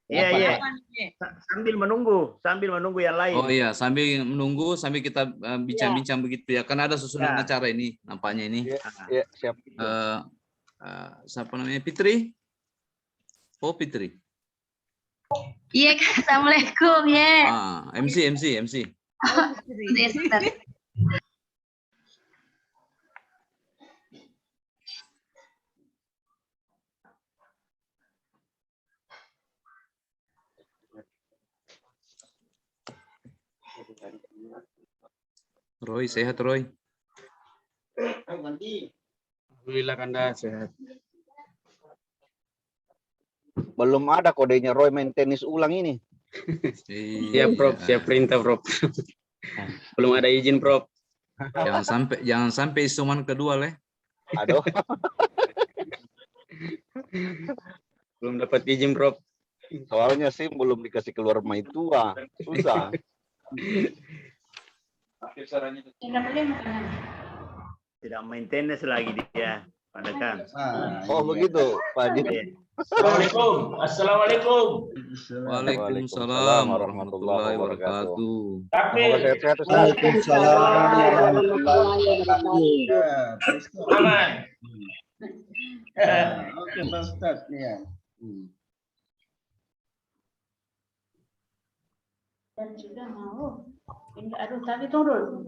Iya, iya. Sambil menunggu yang lain. Oh iya, sambil menunggu, sambil kita bincang-bincang begitu ya. Kan ada susunan acara ini, nampaknya ini. Iya, siap. Siapa namanya? Fitri? Oh, Fitri. Iya, Kak. Assalamualaikum, ya. MC. Sebentar. Roy, sehat Roy? Alhamdulillah Kanda sehat. Belum ada kodenya Roy main tenis ulang ini. Siap Prof, siap perintah Prof. Belum ada izin Prof. Jangan sampai isoman kedua leh. Aduh. Belum dapat izin Prof. Soalnya sih belum dikasih keluar main tua. Susah. Tidak main tenis lagi dia. Padakan. Oh begitu, Pak Haji. Assalamualaikum. Assalamualaikum. Waalaikumsalam warahmatullahi wabarakatuh. Semoga sehat-sehat. Waalaikumsalam warahmatullahi wabarakatuh. Aman. Oke, Pak Ustadz. Ya. Dan sudah mau. Aduh, tapi turun.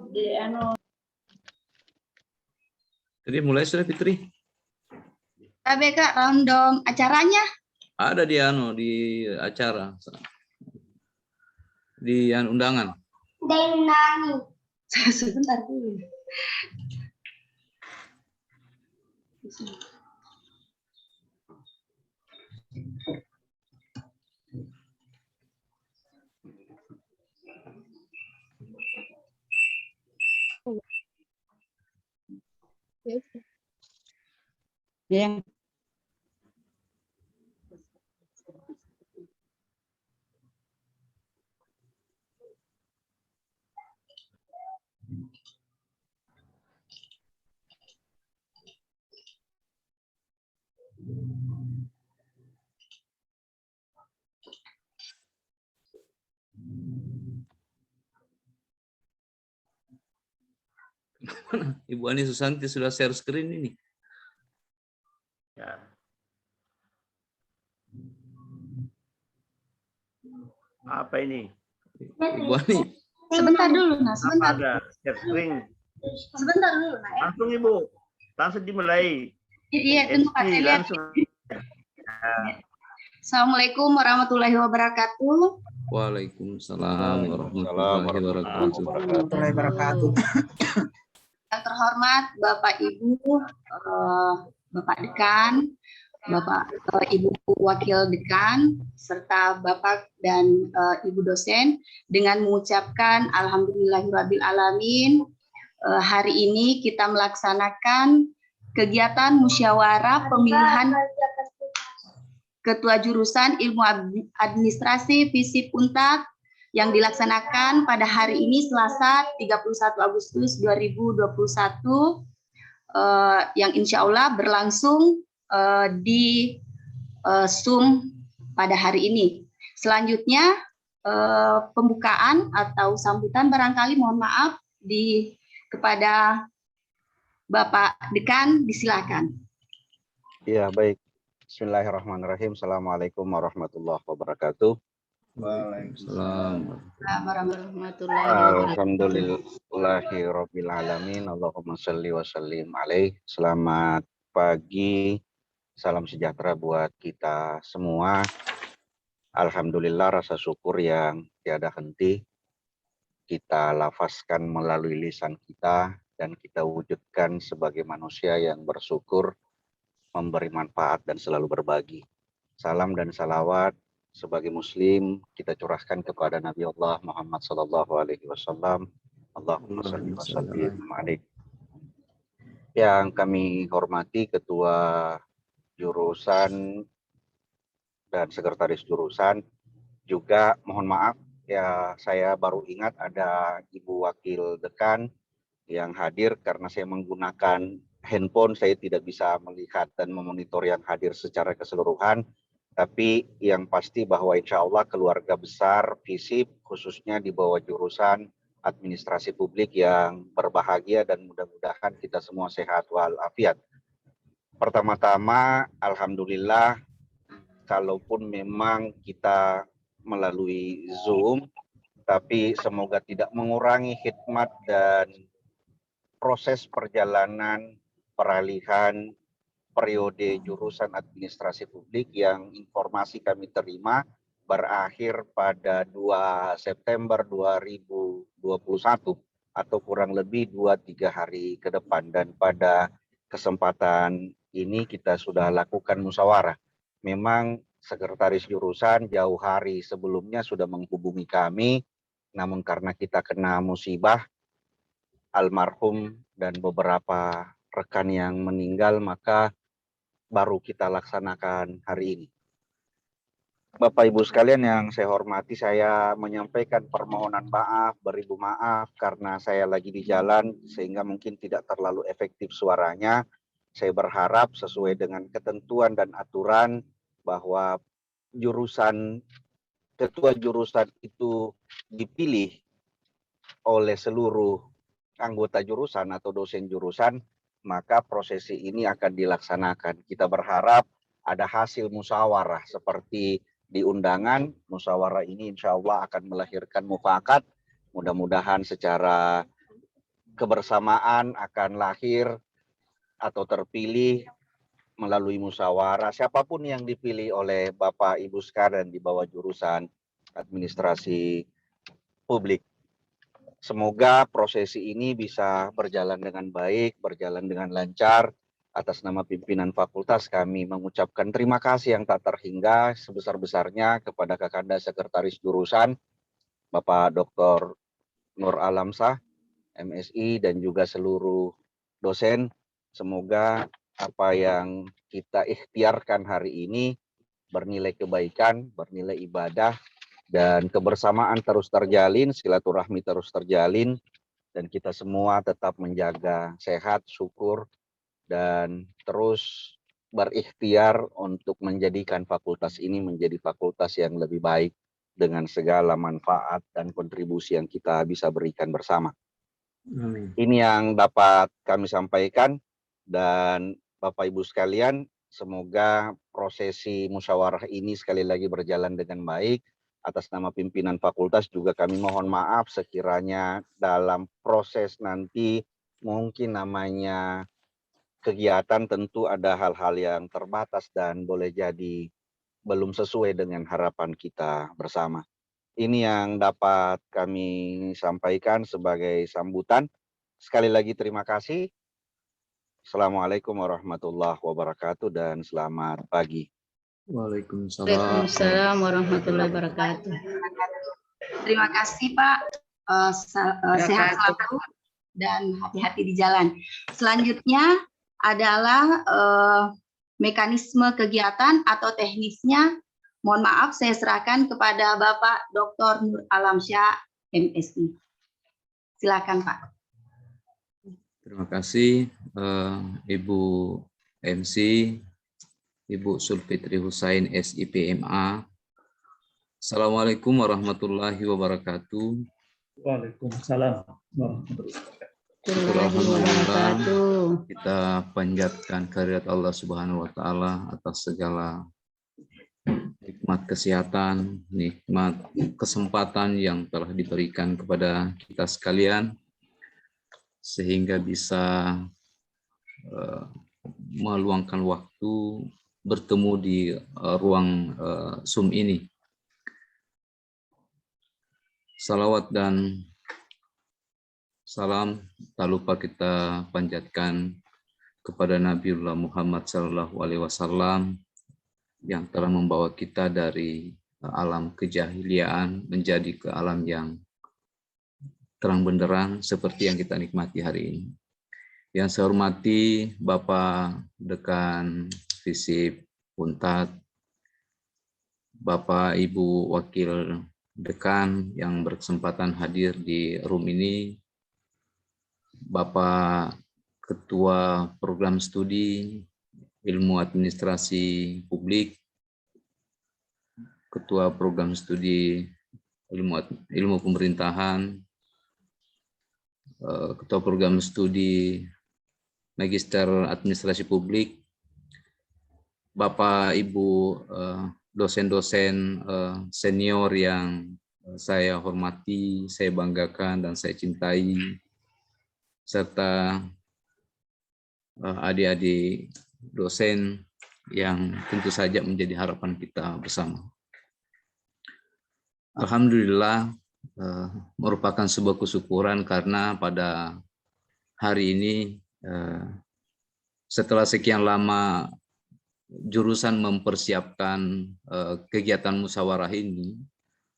Jadi mulai sudah Fitri? Tapi Kak, random acaranya? Ada di acara. Di undangan. Sebentar dulu. Yang Ibu Ani Susanti sudah share screen ini. Ya. Apa ini? Ibu Ani. sebentar dulu, nah, sebentar. Ada share screen. Sebentar dulu, nah, ya. Langsung Ibu. Langsung dimulai. Iya, tentu Kak, saya lihat. Langsung. Assalamualaikum warahmatullahi wabarakatuh. Waalaikumsalam warahmatullahi wabarakatuh. Yang terhormat Bapak Ibu, Bapak Dekan, Bapak Ibu Wakil Dekan, serta Bapak dan Ibu dosen, dengan mengucapkan Alhamdulillahirabbil alamin. Hari ini kita melaksanakan kegiatan musyawarah pemilihan Ketua Jurusan Ilmu Administrasi FISIP Untak yang dilaksanakan pada hari ini Selasa 31 Agustus 2021 yang insya Allah berlangsung di Zoom pada hari ini. Selanjutnya pembukaan atau sambutan barangkali mohon maaf kepada Bapak Dekan, disilakan. Iya, baik. Bismillahirrahmanirrahim. Assalamualaikum warahmatullahi wabarakatuh. Waalaikumsalam warahmatullahi wabarakatuh. Alhamdulillahirabbil alamin. Allahumma shalli wa sallim alaih. Selamat pagi. Salam sejahtera buat kita semua. Alhamdulillah, rasa syukur yang tiada henti kita lafazkan melalui lisan kita dan kita wujudkan sebagai manusia yang bersyukur, memberi manfaat dan selalu berbagi. Salam dan salawat sebagai muslim kita curahkan kepada Nabi Allah Muhammad sallallahu alaihi wasallam. Allahumma shalli wa sallim alaihi. Yang kami hormati Ketua Jurusan dan Sekretaris Jurusan, juga mohon maaf ya, saya baru ingat ada Ibu Wakil Dekan yang hadir karena saya menggunakan handphone, saya tidak bisa melihat dan memonitor yang hadir secara keseluruhan. Tapi yang pasti bahwa insya Allah keluarga besar FISIP khususnya di bawah jurusan administrasi publik yang berbahagia dan mudah-mudahan kita semua sehat walafiat. Pertama-tama, alhamdulillah, kalaupun memang kita melalui Zoom, tapi semoga tidak mengurangi khidmat dan proses perjalanan peralihan periode jurusan administrasi publik yang informasi kami terima berakhir pada 2 September 2021 atau kurang lebih 2-3 hari ke depan. Dan pada kesempatan ini kita sudah lakukan musyawarah. Memang sekretaris jurusan jauh hari sebelumnya sudah menghubungi kami, namun karena kita kena musibah, almarhum dan beberapa rekan yang meninggal, maka baru kita laksanakan hari ini. Bapak Ibu sekalian yang saya hormati, saya menyampaikan permohonan maaf, beribu maaf karena saya lagi di jalan sehingga mungkin tidak terlalu efektif suaranya. Saya berharap sesuai dengan ketentuan dan aturan bahwa ketua jurusan itu dipilih oleh seluruh anggota jurusan atau dosen jurusan, maka prosesi ini akan dilaksanakan. Kita berharap ada hasil musyawarah seperti di undangan. Musyawarah ini insya Allah akan melahirkan mufakat. Mudah-mudahan secara kebersamaan akan lahir atau terpilih melalui musyawarah siapapun yang dipilih oleh Bapak Ibu sekalian di bawah jurusan administrasi publik. Semoga prosesi ini bisa berjalan dengan baik, berjalan dengan lancar. Atas nama pimpinan fakultas kami mengucapkan terima kasih yang tak terhingga sebesar-besarnya kepada Kakanda Sekretaris Jurusan, Bapak Dr. Nur Alamsyah, MSI, dan juga seluruh dosen. Semoga apa yang kita ikhtiarkan hari ini bernilai kebaikan, bernilai ibadah, dan kebersamaan terus terjalin, silaturahmi terus terjalin, dan kita semua tetap menjaga sehat, syukur, dan terus berikhtiar untuk menjadikan fakultas ini menjadi fakultas yang lebih baik dengan segala manfaat dan kontribusi yang kita bisa berikan bersama. Amin. Ini yang dapat kami sampaikan, dan Bapak Ibu sekalian, semoga prosesi musyawarah ini sekali lagi berjalan dengan baik. Atas nama pimpinan fakultas juga kami mohon maaf sekiranya dalam proses nanti mungkin namanya kegiatan tentu ada hal-hal yang terbatas dan boleh jadi belum sesuai dengan harapan kita bersama. Ini yang dapat kami sampaikan sebagai sambutan. Sekali lagi terima kasih. Assalamualaikum warahmatullahi wabarakatuh dan selamat pagi. Waalaikumsalam. Waalaikumsalam warahmatullahi wabarakatuh. Terima kasih Pak. Sehat selalu dan hati-hati di jalan. Selanjutnya adalah mekanisme kegiatan atau teknisnya. Mohon maaf, saya serahkan kepada Bapak Dr. Nur Alamsyah, MSI. Silakan Pak. Terima kasih Ibu MC, Ibu Sulfitri Husain, SIPMA. Assalamualaikum warahmatullahi wabarakatuh. Waalaikumsalam warahmatullahi Alhamdulillah, kita panjatkan kehadirat Allah Subhanahu wa Ta'ala atas segala nikmat kesehatan, nikmat kesempatan yang telah diberikan kepada kita sekalian, sehingga bisa meluangkan waktu bertemu di ruang Zoom ini. Salawat dan salam tak lupa kita panjatkan kepada Nabiullah Muhammad SAW yang telah membawa kita dari alam kejahiliaan menjadi ke alam yang terang benderang seperti yang kita nikmati hari ini. Yang saya hormati Bapak Dekan FISIP Unpad, Bapak Ibu Wakil Dekan yang berkesempatan hadir di room ini, Bapak Ketua Program Studi Ilmu Administrasi Publik, Ketua Program Studi Ilmu Pemerintahan, Ketua Program Studi Magister Administrasi Publik, Bapak Ibu dosen-dosen senior yang saya hormati, saya banggakan, dan saya cintai, serta adik-adik dosen yang tentu saja menjadi harapan kita bersama. Alhamdulillah, merupakan sebuah kesyukuran karena pada hari ini setelah sekian lama jurusan mempersiapkan kegiatan musyawarah ini,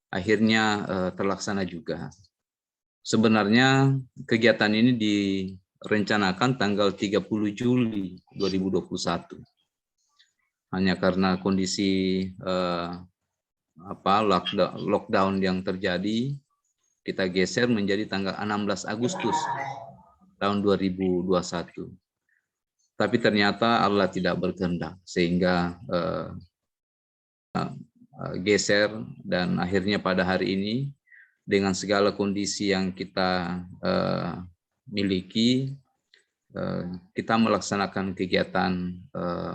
akhirnya terlaksana juga. Sebenarnya kegiatan ini direncanakan tanggal 30 Juli 2021. Hanya karena kondisi lockdown yang terjadi, kita geser menjadi tanggal 16 Agustus tahun 2021. Tapi ternyata Allah tidak berkehendak sehingga geser, dan akhirnya pada hari ini dengan segala kondisi yang kita miliki, kita melaksanakan kegiatan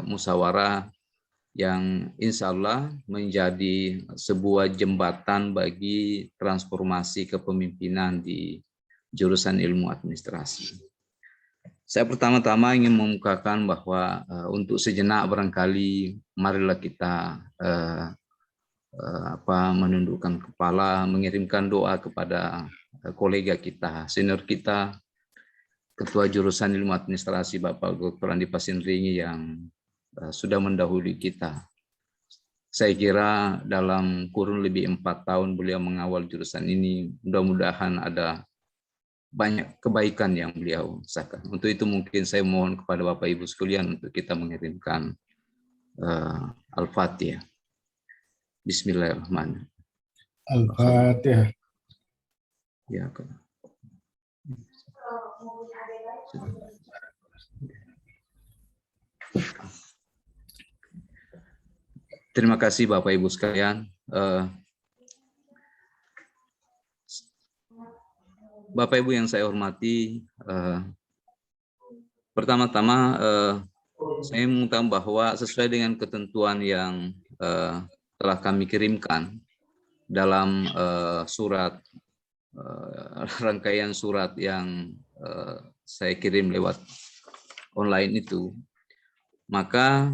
musyawarah yang insya Allah menjadi sebuah jembatan bagi transformasi kepemimpinan di jurusan ilmu administrasi. Saya pertama-tama ingin mengemukakan bahwa untuk sejenak barangkali marilah kita menundukkan kepala, mengirimkan doa kepada kolega kita, senior kita, Ketua Jurusan Ilmu Administrasi Bapak Dr. Andi Pasindringi yang sudah mendahului kita. Saya kira dalam kurun lebih 4 tahun beliau mengawal jurusan ini, mudah-mudahan ada banyak kebaikan yang beliau usahakan. Untuk itu mungkin saya mohon kepada Bapak Ibu sekalian untuk kita mengirimkan Al-Fatihah. Bismillahirrahmanirrahim. Al-Fatihah. Ya, terima kasih Bapak Ibu sekalian. Bapak Ibu yang saya hormati, pertama-tama saya mengatakan bahwa sesuai dengan ketentuan yang telah kami kirimkan dalam surat, rangkaian surat yang saya kirim lewat online itu, maka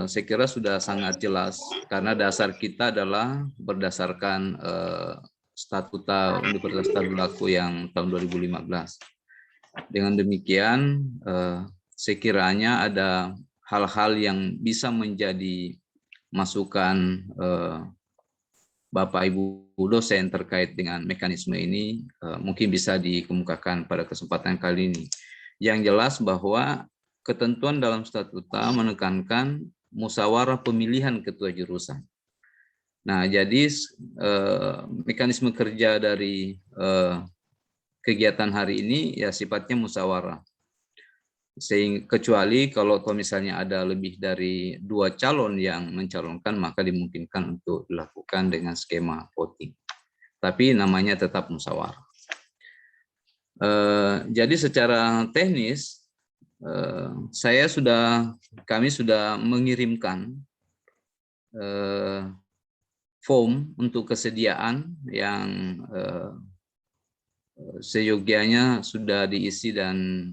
saya kira sudah sangat jelas karena dasar kita adalah berdasarkan Statuta Universitas Tadulako yang tahun 2015. Dengan demikian, sekiranya ada hal-hal yang bisa menjadi masukan Bapak Ibu dosen terkait dengan mekanisme ini, mungkin bisa dikemukakan pada kesempatan kali ini. Yang jelas bahwa ketentuan dalam statuta menekankan musyawarah pemilihan ketua jurusan. Nah, jadi mekanisme kerja dari kegiatan hari ini ya sifatnya musyawarah. Sehingga kecuali kalau misalnya ada lebih dari 2 calon yang mencalonkan, maka dimungkinkan untuk dilakukan dengan skema voting. Tapi namanya tetap musyawarah. Jadi secara teknis kami sudah mengirimkan form untuk kesediaan yang seyogianya sudah diisi dan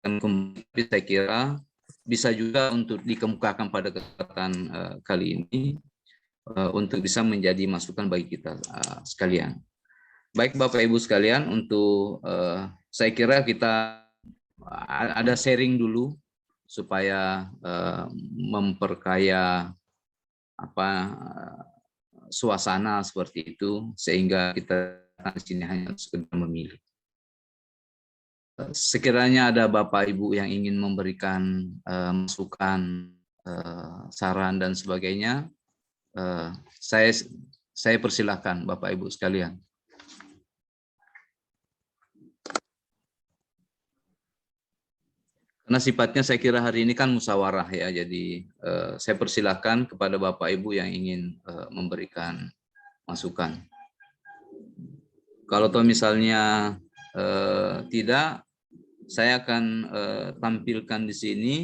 saya kira bisa juga untuk dikemukakan pada kesempatan kali ini untuk bisa menjadi masukan bagi kita sekalian. Baik Bapak Ibu sekalian, untuk saya kira kita ada sharing dulu supaya memperkaya suasana seperti itu, sehingga kita di sini hanya sekedar memilih. Sekiranya ada Bapak Ibu yang ingin memberikan masukan, saran dan sebagainya, saya persilahkan Bapak Ibu sekalian. Karena sifatnya saya kira hari ini kan musyawarah ya, jadi saya persilahkan kepada Bapak Ibu yang ingin memberikan masukan. Kalau toh misalnya tidak, saya akan tampilkan di sini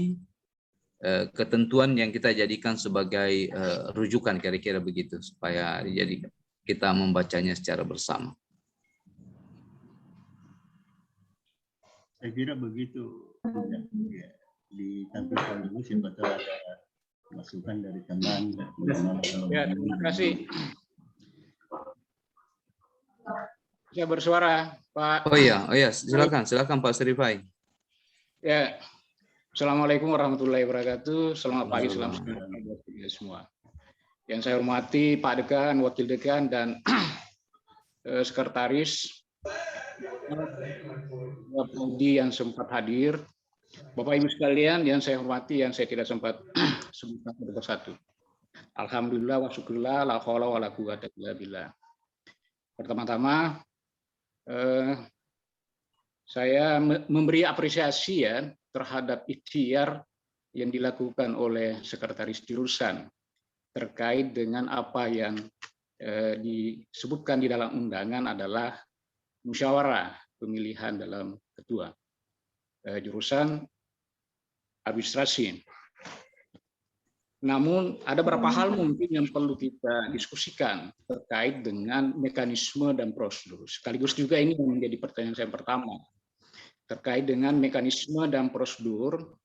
ketentuan yang kita jadikan sebagai rujukan, kira-kira begitu, supaya jadi kita membacanya secara bersama. Saya kira begitu. Ya, ditampilkan dulu siapa tahu ada masukan dari teman. Ya, terima kasih. Saya bersuara, Pak. Oh iya, silakan Pak Serifai. Ya, Assalamualaikum warahmatullahi wabarakatuh. Selamat pagi, selamat siang buat kita semua. Yang saya hormati Pak Dekan, Wakil Dekan, dan Sekretaris, Prodi yang sempat hadir, Bapak Ibu sekalian yang saya hormati, yang saya tidak sempat sebutkan satu persatu. Alhamdulillah wa syukurillah, la haula wa la quwwata illa billah. Pertama-tama, saya memberi apresiasi ya terhadap ikhtiar yang dilakukan oleh Sekretaris Jurusan terkait dengan apa yang disebutkan di dalam undangan adalah musyawarah pemilihan dalam ketua jurusan administrasi. Namun ada beberapa hal mungkin yang perlu kita diskusikan terkait dengan mekanisme dan prosedur. Sekaligus juga ini yang menjadi pertanyaan saya pertama terkait dengan mekanisme dan prosedur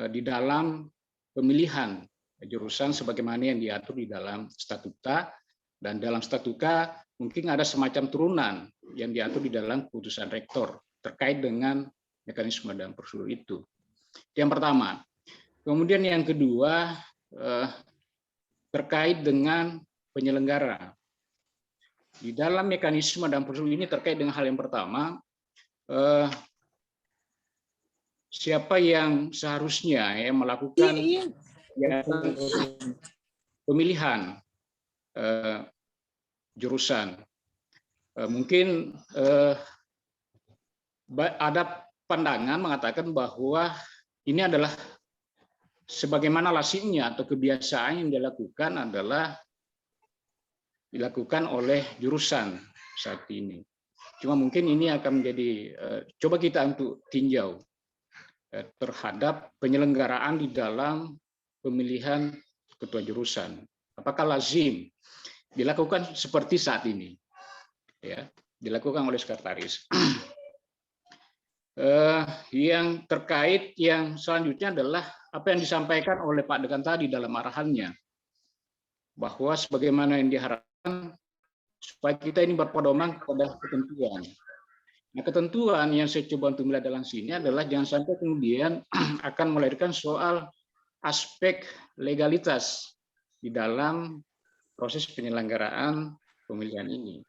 di dalam pemilihan jurusan sebagaimana yang diatur di dalam statuta, dan dalam statuta mungkin ada semacam turunan yang diatur di dalam keputusan rektor terkait dengan mekanisme dan prosedur itu. Yang pertama. Kemudian yang kedua terkait dengan penyelenggara. Di dalam mekanisme dan prosedur ini terkait dengan hal yang pertama, siapa yang seharusnya melakukan pemilihan jurusan. Mungkin ada pandangan mengatakan bahwa ini adalah sebagaimana lazimnya atau kebiasaan yang dilakukan oleh jurusan saat ini. Cuma mungkin ini akan menjadi coba kita untuk tinjau terhadap penyelenggaraan di dalam pemilihan ketua jurusan. Apakah lazim dilakukan seperti saat ini? Ya, dilakukan oleh sekretaris. Yang terkait yang selanjutnya adalah apa yang disampaikan oleh Pak Dekan tadi dalam arahannya, bahwa sebagaimana yang diharapkan supaya kita ini berpedoman kepada ketentuan. Nah, ketentuan yang saya coba untuk melihat dalam sini adalah jangan sampai kemudian akan melahirkan soal aspek legalitas di dalam proses penyelenggaraan pemilihan ini.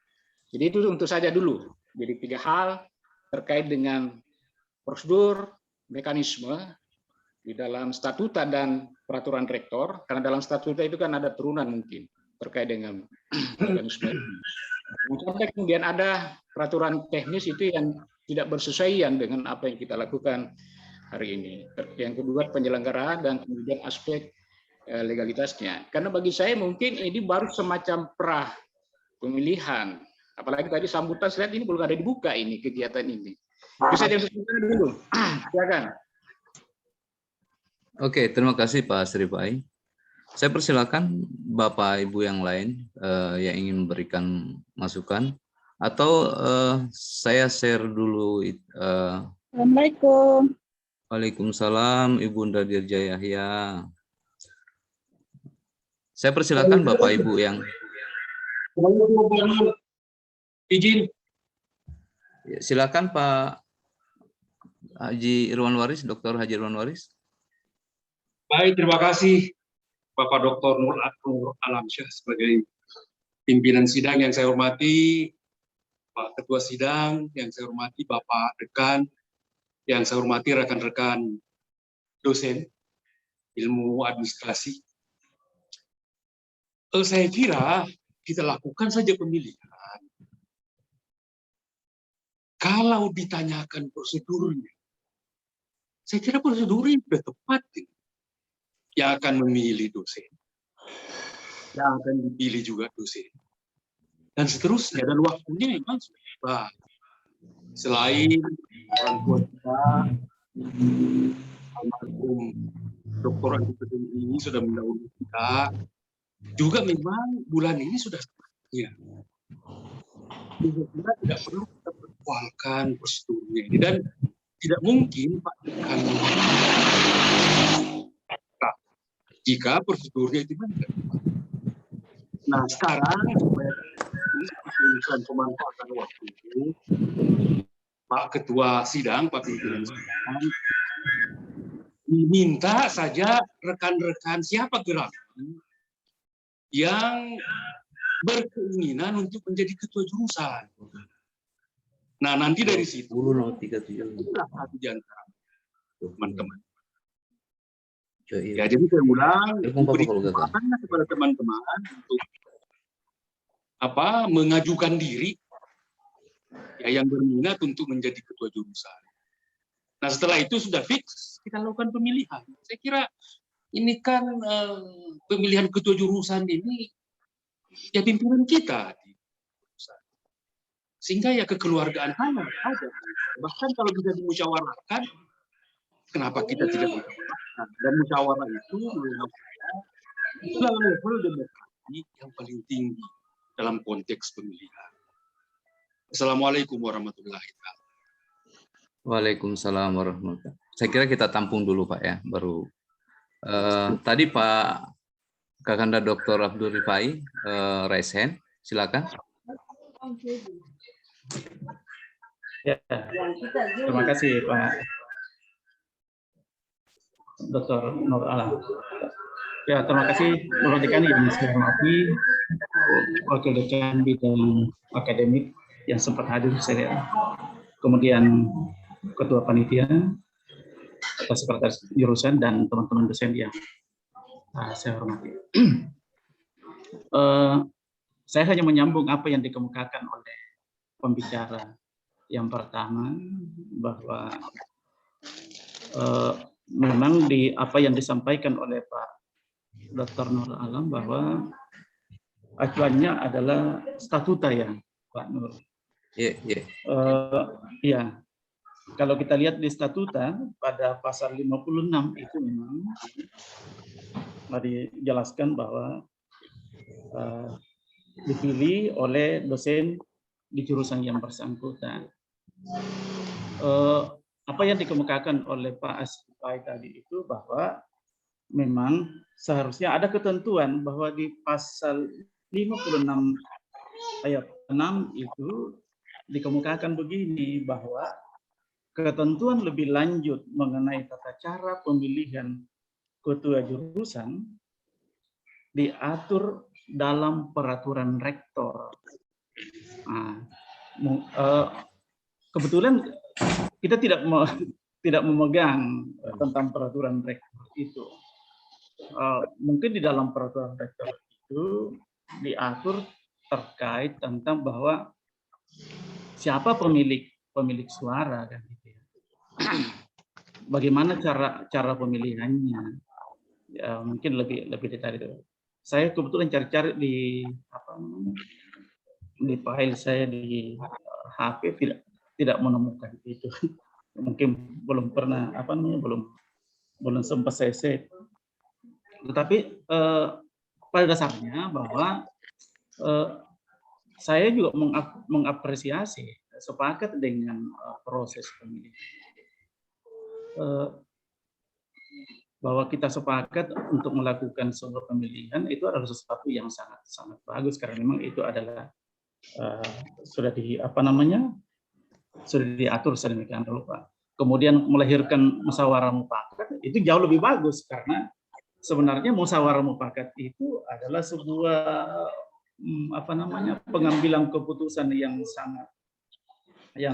Jadi itu untuk saja dulu. Jadi 3 hal terkait dengan prosedur, mekanisme di dalam statuta dan peraturan rektor, karena dalam statuta itu kan ada turunan mungkin terkait dengan mekanisme. Sampai kemudian ada peraturan teknis itu yang tidak bersesuaian dengan apa yang kita lakukan hari ini. Yang kedua penyelenggaraan dan kemudian aspek legalitasnya. Karena bagi saya mungkin ini baru semacam pra pemilihan. Apalagi tadi sambutan saya lihat ini belum ada dibuka ini kegiatan ini. Bisa disampaikan dulu. Silakan. Oke, terima kasih Pak Serifai. Saya persilakan Bapak Ibu yang lain yang ingin memberikan masukan, atau saya share dulu. Assalamualaikum. Waalaikumsalam Ibu Dirja Yahya. Saya persilakan Bapak Ibu yang izin. Silakan Pak Haji Irwan Waris, Dr. Haji Irwan Waris. Baik, terima kasih Bapak Dr. Nur Alamsyah sebagai pimpinan sidang yang saya hormati, Pak Ketua Sidang yang saya hormati, Bapak Dekan yang saya hormati, rekan-rekan dosen ilmu administrasi. Saya kira kita lakukan saja pemilihan. Kalau ditanyakan prosedurnya, Saya kira prosedur ini sudah tepat. Yang akan memilih dosen, yang akan dipilih juga dosen, dan seterusnya. Dan waktunya memang sudah tiba. Selain orang tua kita, almarhum Dr. Andi ini sudah mendahului kita, juga memang bulan ini sudah saatnya. Kita tidak perlu kita perkualkan prosedurnya ini, dan tidak mungkin Pak Dekan jika prosedurnya itu kan tidak tepat. Nah sekarang urusan pemanfaatan waktu itu, Pak Ketua Sidang, Pak Pimpinan Sidang, diminta saja rekan-rekan siapa gerakan yang berkeinginan untuk menjadi ketua jurusan. Nah nanti dari situ, itulah satu di antara teman-teman. Ya, jadi saya ulang, beri kesempatan kepada teman-teman untuk mengajukan diri ya, yang berminat untuk menjadi ketua jurusan. Nah setelah itu sudah fix, kita lakukan pemilihan. Saya kira ini kan pemilihan ketua jurusan ini ya pimpinan kita, sehingga ya kekeluargaan hangat ada. Bahkan kalau bisa dimusyawarahkan, kenapa kita tidak musyawarahkan? Dan musyawarah itu adalah level demokrasi yang paling tinggi dalam konteks pemilihan. Assalamualaikum warahmatullahi wabarakatuh. Waalaikumsalam warahmatullahi wabarakatuh. Saya kira kita tampung dulu Pak ya, baru tadi Pak Kakanda Dr. Abdul Rifai raise hand, silakan. Ya, terima kasih Pak Dr. Nur Alam. Ya, terima kasih Bapak Dekan yang saya hormati, Wakil Dekan Bidang Akademik yang sempat hadir, saya kemudian Ketua Panitia, atau Sekretaris Jurusan, dan teman-teman dosen yang saya hormati. Saya hanya menyambung apa yang dikemukakan oleh pembicara yang pertama, bahwa memang di apa yang disampaikan oleh Pak Dr. Nur Alam bahwa acuannya adalah statuta ya Pak Nur. Iya. Kalau kita lihat di statuta pada pasal 56 itu memang dijelaskan bahwa dipilih oleh dosen di jurusan yang bersangkutan. Apa yang dikemukakan oleh Pak Asifai tadi itu bahwa memang seharusnya ada ketentuan bahwa di pasal 56 ayat 6 itu dikemukakan begini, bahwa ketentuan lebih lanjut mengenai tata cara pemilihan ketua jurusan diatur dalam peraturan rektor. Kebetulan kita tidak memegang tentang peraturan rektor itu. Mungkin di dalam peraturan rektor itu diatur terkait tentang bahwa siapa pemilik suara kan gitu ya. Bagaimana cara pemilihannya? Ya, mungkin lebih detail itu. Saya kebetulan cari-cari di file saya di HP tidak menemukan itu. Mungkin belum pernah belum sempat saya save. Tetapi pada dasarnya bahwa saya juga mengapresiasi, sepakat dengan proses pemilihan. Bahwa kita sepakat untuk melakukan sebuah pemilihan itu adalah sesuatu yang sangat bagus, karena memang itu adalah sudah diatur sedemikian rupa. Kemudian melahirkan musyawarah mufakat itu jauh lebih bagus, karena sebenarnya musyawarah mufakat itu adalah sebuah pengambilan keputusan yang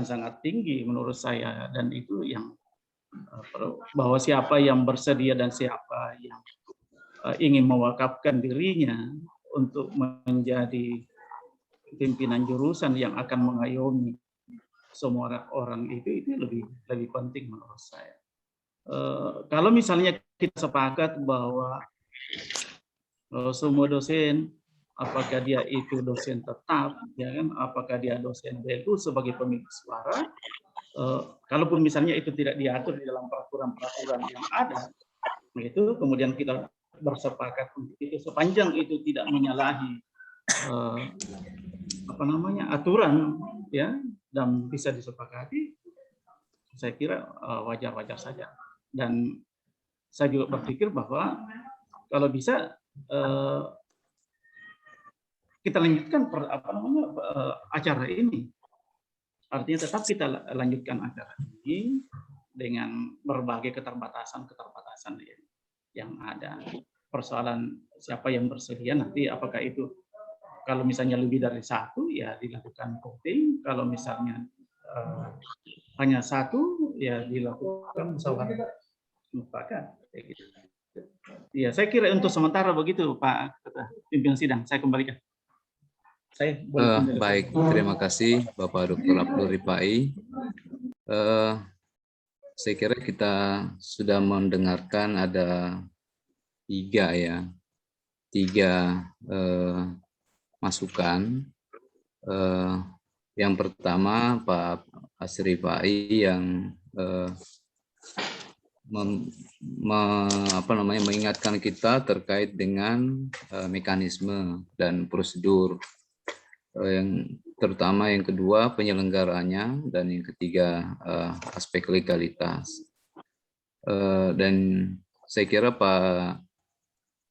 sangat tinggi menurut saya, dan itu yang bahwa siapa yang bersedia dan siapa yang ingin mewakafkan dirinya untuk menjadi pimpinan jurusan yang akan mengayomi semua orang itu lebih penting menurut saya. kalau misalnya kita sepakat bahwa semua dosen, apakah dia itu dosen tetap, ya kan, apakah dia dosen BLU sebagai pemilik suara, kalaupun misalnya itu tidak diatur di dalam peraturan-peraturan yang ada, itu kemudian kita bersepakat untuk itu sepanjang itu tidak menyalahi aturan, ya, dan bisa disepakati, saya kira wajar-wajar saja. Dan saya juga berpikir bahwa kalau bisa kita lanjutkan acara ini. Artinya tetap kita lanjutkan acara ini dengan berbagai keterbatasan yang ada. Persoalan siapa yang bersedia nanti, apakah itu kalau misalnya lebih dari satu ya dilakukan voting, kalau misalnya hanya satu ya dilakukan musyawarah mufakat. Ya, saya kira untuk sementara begitu, Pak Pimpinan Sidang. Saya kembalikan. Baik, terima kasih Bapak Dr. Abdul Rifai. Saya kira kita sudah mendengarkan ada tiga masukan. Yang pertama Pak Asrifai yang mengingatkan kita terkait dengan mekanisme dan prosedur, yang terutama yang kedua penyelenggaranya, dan yang ketiga aspek legalitas. Dan saya kira Pak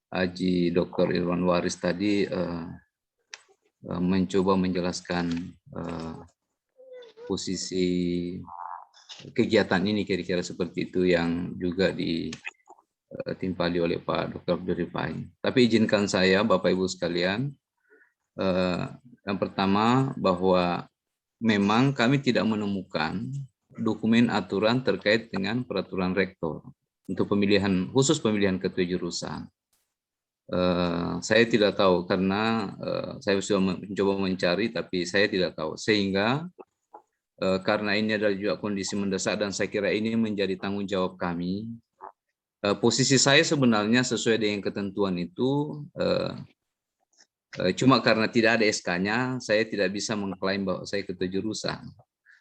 Haji Dr. Irwan Waris tadi mencoba menjelaskan posisi kegiatan ini kira-kira seperti itu yang juga ditimpali oleh Pak Dr. Abdul Rifai. Tapi izinkan saya Bapak Ibu sekalian, yang pertama bahwa memang kami tidak menemukan dokumen aturan terkait dengan peraturan rektor untuk pemilihan, khusus pemilihan ketua jurusan. Saya tidak tahu karena saya sudah mencoba mencari tapi saya tidak tahu, sehingga karena ini adalah juga kondisi mendesak dan saya kira ini menjadi tanggung jawab kami. Posisi saya sebenarnya sesuai dengan ketentuan itu, cuma karena tidak ada SK-nya, saya tidak bisa mengklaim bahwa saya ketua jurusan.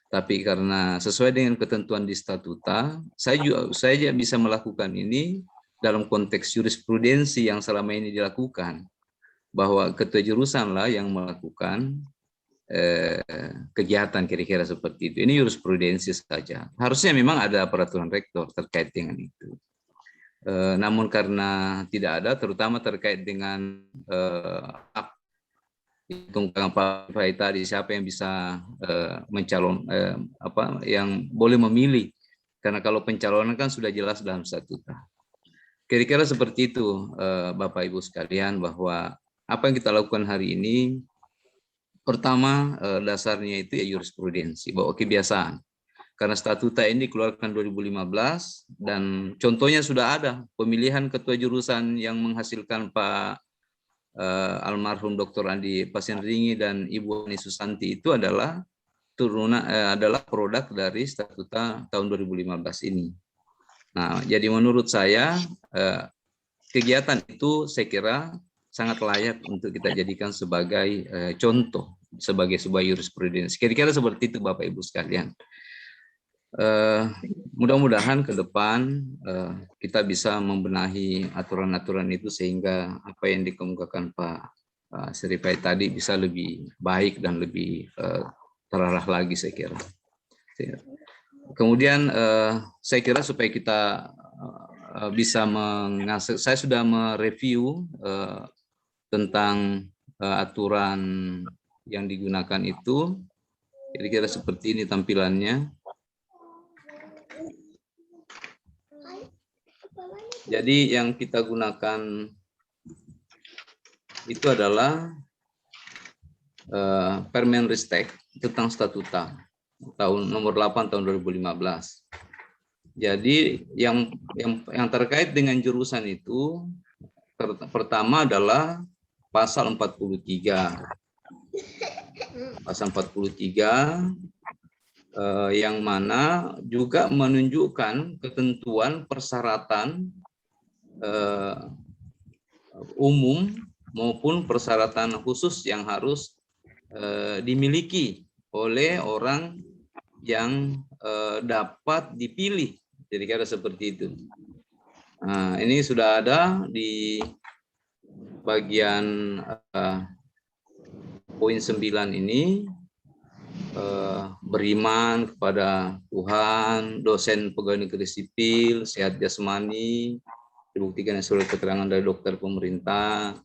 Tapi karena sesuai dengan ketentuan di statuta, saya juga bisa melakukan ini dalam konteks jurisprudensi yang selama ini dilakukan, bahwa ketua jurusan lah yang melakukan kegiatan kira-kira seperti itu. Ini jurisprudensi saja. Harusnya memang ada peraturan rektor terkait dengan itu. Namun karena tidak ada, terutama terkait dengan tentang Pak Fai tadi, siapa yang bisa mencalon, yang boleh memilih. Karena kalau pencalonan kan sudah jelas dalam statuta. Kira-kira seperti itu, Bapak Ibu sekalian, bahwa apa yang kita lakukan hari ini, pertama dasarnya itu ya jurisprudensi, bahwa kebiasaan. Karena statuta ini dikeluarkan 2015 dan contohnya sudah ada pemilihan ketua jurusan yang menghasilkan Pak almarhum Dr. Andi Pasien-Ringi dan Ibu Ani Susanti itu adalah adalah produk dari statuta tahun 2015 ini. Nah, jadi menurut saya kegiatan itu saya kira sangat layak untuk kita jadikan sebagai contoh, sebagai sebuah jurisprudensi. Kira-kira seperti itu Bapak Ibu sekalian. Mudah-mudahan ke depan kita bisa membenahi aturan-aturan itu sehingga apa yang dikemukakan Pak Srifai tadi bisa lebih baik dan lebih terarah lagi saya kira. Kemudian saya kira supaya kita bisa mengasih, saya sudah mereview tentang aturan yang digunakan itu, kira-kira seperti ini tampilannya. Jadi yang kita gunakan itu adalah Permenristek tentang statuta tahun nomor 8 tahun 2015. Jadi yang terkait dengan jurusan itu pertama adalah pasal 43. Pasal 43 yang mana juga menunjukkan ketentuan persyaratan umum maupun persyaratan khusus yang harus dimiliki oleh orang yang dapat dipilih. Jadi kira seperti itu. Nah, ini sudah ada di bagian poin 9 ini. Beriman kepada Tuhan, dosen pegawai negeri sipil, sehat jasmani, dibuktikan surat keterangan dari dokter pemerintah,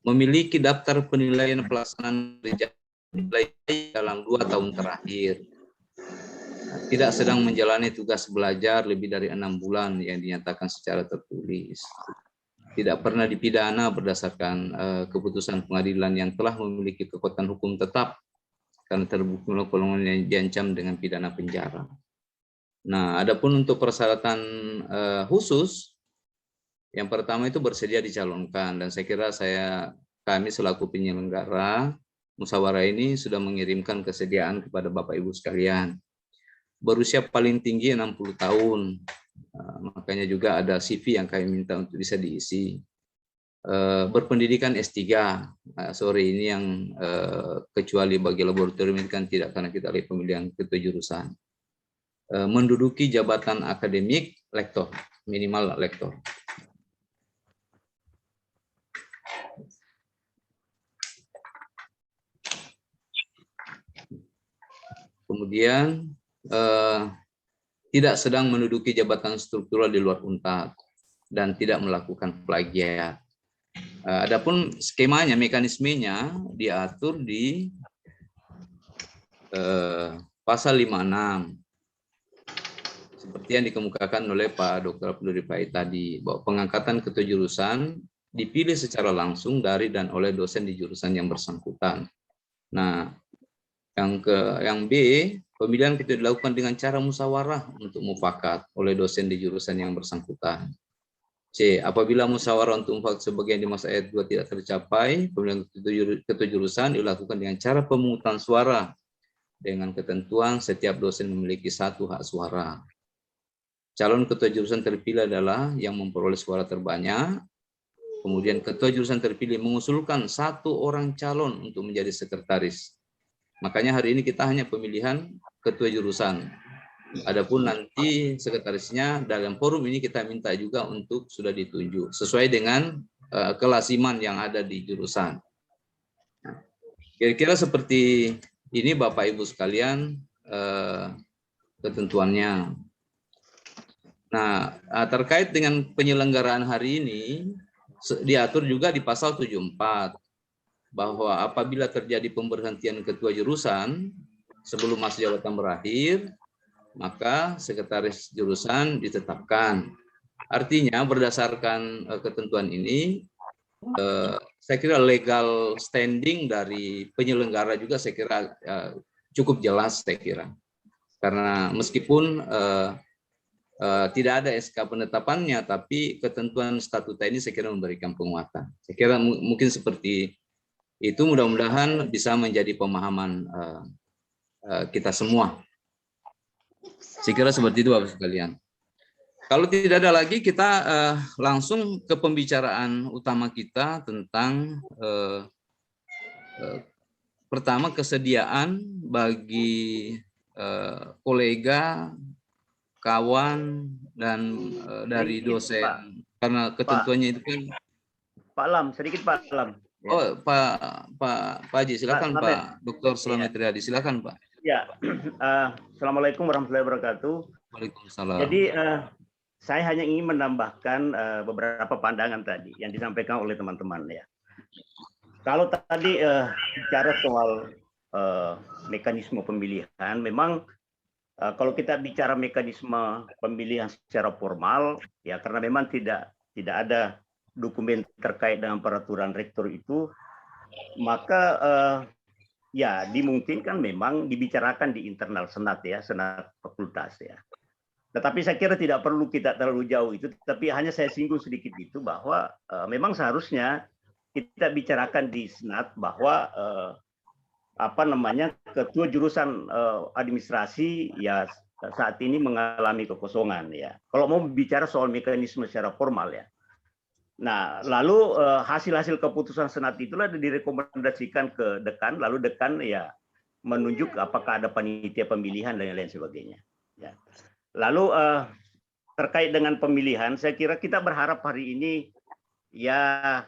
memiliki daftar penilaian pelaksanaan nilai dalam 2 tahun terakhir, tidak sedang menjalani tugas belajar lebih dari 6 bulan yang dinyatakan secara tertulis, tidak pernah dipidana berdasarkan keputusan pengadilan yang telah memiliki kekuatan hukum tetap karena terbukti melakukan yang diancam dengan pidana penjara. Nah, adapun untuk persyaratan khusus, yang pertama itu bersedia dicalonkan, dan saya kira kami selaku penyelenggara musyawarah ini sudah mengirimkan kesediaan kepada Bapak Ibu sekalian. Berusia paling tinggi 60 tahun, makanya juga ada CV yang kami minta untuk bisa diisi. Berpendidikan S3, sore ini yang kecuali bagi laboratorium ini kan tidak, karena kita lihat pemilihan ketua jurusan. Menduduki jabatan akademik lektor, minimal lektor. Kemudian tidak sedang menduduki jabatan struktural di luar UNTAD dan tidak melakukan plagiat. Adapun skemanya, mekanismenya diatur di pasal 56 seperti yang dikemukakan oleh Pak Dr. Abdul Rifai tadi, bahwa pengangkatan ketua jurusan dipilih secara langsung dari dan oleh dosen di jurusan yang bersangkutan. Nah, yang B, pemilihan ketua dilakukan dengan cara musyawarah untuk mufakat oleh dosen di jurusan yang bersangkutan. C, apabila musyawarah untuk mufakat sebagian dimaksud ayat 2 tidak tercapai, pemilihan ketua jurusan dilakukan dengan cara pemungutan suara dengan ketentuan setiap dosen memiliki 1 hak suara. Calon ketua jurusan terpilih adalah yang memperoleh suara terbanyak. Kemudian ketua jurusan terpilih mengusulkan 1 orang calon untuk menjadi sekretaris. Makanya hari ini kita hanya pemilihan ketua jurusan. Adapun nanti sekretarisnya dalam forum ini kita minta juga untuk sudah ditunjuk sesuai dengan kelasiman yang ada di jurusan. Kira-kira seperti ini Bapak Ibu sekalian ketentuannya. Nah, terkait dengan penyelenggaraan hari ini diatur juga di pasal 74 bahwa apabila terjadi pemberhentian ketua jurusan sebelum masa jabatan berakhir, maka sekretaris jurusan ditetapkan. Artinya berdasarkan ketentuan ini, saya kira legal standing dari penyelenggara juga saya kira cukup jelas saya kira. Karena meskipun tidak ada SK penetapannya, tapi ketentuan statuta ini saya kira memberikan penguatan. Saya kira mungkin seperti itu, mudah-mudahan bisa menjadi pemahaman kita semua. Saya kira seperti itu Bapak sekalian. Kalau tidak ada lagi, kita langsung ke pembicaraan utama kita tentang pertama kesediaan bagi kolega, kawan, dan dari dosen. Pak, karena ketentuannya itu kan. Pak Lam, sedikit Pak Lam. Oh, Pak Haji, silakan Pak Dr. Slamet Riyadi, silakan Pak. Ya, Assalamualaikum warahmatullahi wabarakatuh. Waalaikumsalam. Jadi saya hanya ingin menambahkan beberapa pandangan tadi yang disampaikan oleh teman-teman ya. Kalau tadi bicara soal mekanisme pemilihan, memang kalau kita bicara mekanisme pemilihan secara formal, ya karena memang tidak ada dokumen terkait dengan peraturan rektor itu, maka ya dimungkinkan memang dibicarakan di internal senat ya, senat fakultas ya. Tetapi saya kira tidak perlu kita terlalu jauh itu, tapi hanya saya singgung sedikit itu bahwa memang seharusnya kita bicarakan di senat bahwa ketua jurusan administrasi ya saat ini mengalami kekosongan ya. Kalau mau bicara soal mekanisme secara formal ya. Nah, lalu hasil-hasil keputusan senat itulah direkomendasikan ke dekan, lalu dekan ya menunjuk apakah ada panitia pemilihan dan lain sebagainya. Ya. Lalu terkait dengan pemilihan, saya kira kita berharap hari ini ya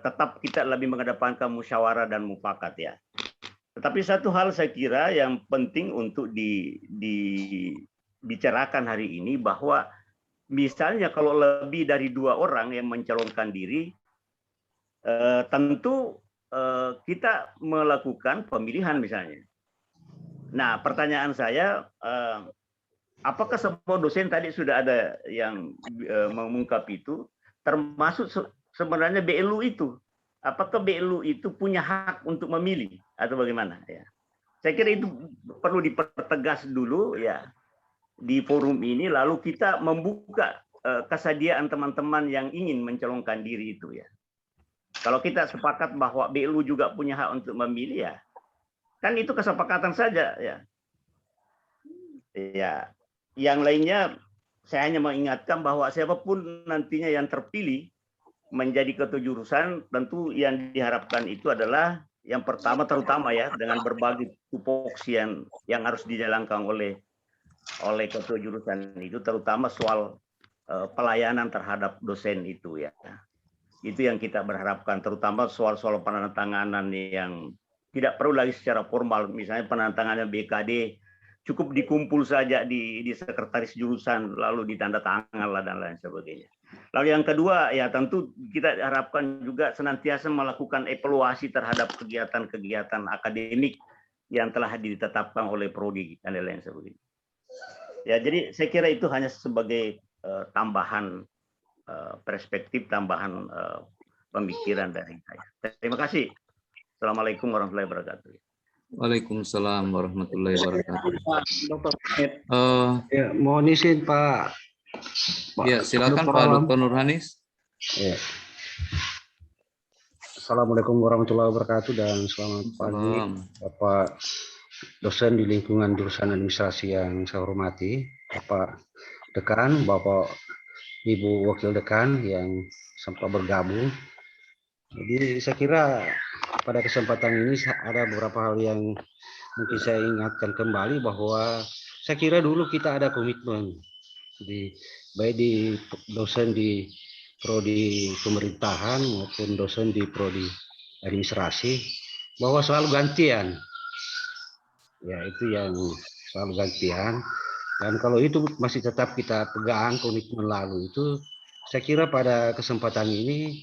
tetap kita lebih mengedepankan musyawarah dan mufakat ya. Tetapi satu hal saya kira yang penting untuk dibicarakan hari ini bahwa misalnya kalau lebih dari 2 orang yang mencalonkan diri, tentu kita melakukan pemilihan misalnya. Nah, pertanyaan saya, apakah semua dosen tadi sudah ada yang mengungkap itu, termasuk sebenarnya BLU itu? Apakah BLU itu punya hak untuk memilih atau bagaimana? Ya. Saya kira itu perlu dipertegas dulu ya di forum ini, lalu kita membuka kesediaan teman-teman yang ingin mencalonkan diri itu ya. Kalau kita sepakat bahwa BLU juga punya hak untuk memilih ya, kan itu kesepakatan saja ya. Ya, yang lainnya saya hanya mengingatkan bahwa siapapun nantinya yang terpilih menjadi ketua jurusan, tentu yang diharapkan itu adalah yang pertama terutama ya dengan berbagai tupoksi yang harus dijalankan oleh ketua jurusan itu, terutama soal pelayanan terhadap dosen itu ya. Itu yang kita berharapkan, terutama soal-soal penandatanganan yang tidak perlu lagi secara formal, misalnya penandatanganan BKD cukup dikumpul saja di sekretaris jurusan lalu ditandatangan lah dan lain sebagainya. Lalu yang kedua ya tentu kita harapkan juga senantiasa melakukan evaluasi terhadap kegiatan-kegiatan akademik yang telah ditetapkan oleh prodi dan lain sebagainya. Ya, jadi saya kira itu hanya sebagai tambahan perspektif, tambahan pemikiran dari saya. Terima kasih. Assalamualaikum warahmatullahi wabarakatuh. Waalaikumsalam warahmatullahi wabarakatuh. Ya, mohon izin Pak. Ya, silakan Pak Dr. Nurhanis. Ya. Assalamualaikum warahmatullahi wabarakatuh dan selamat pagi Bapak dosen di lingkungan jurusan administrasi yang saya hormati, Bapak Dekan, Bapak Ibu Wakil Dekan yang sempat bergabung. Jadi saya kira pada kesempatan ini ada beberapa hal yang mungkin saya ingatkan kembali bahwa saya kira dulu kita ada komitmen baik di dosen di prodi pemerintahan maupun dosen di prodi administrasi bahwa selalu gantian. Ya, itu yang selalu gantian. Dan kalau itu masih tetap kita pegang komitmen lalu itu, saya kira pada kesempatan ini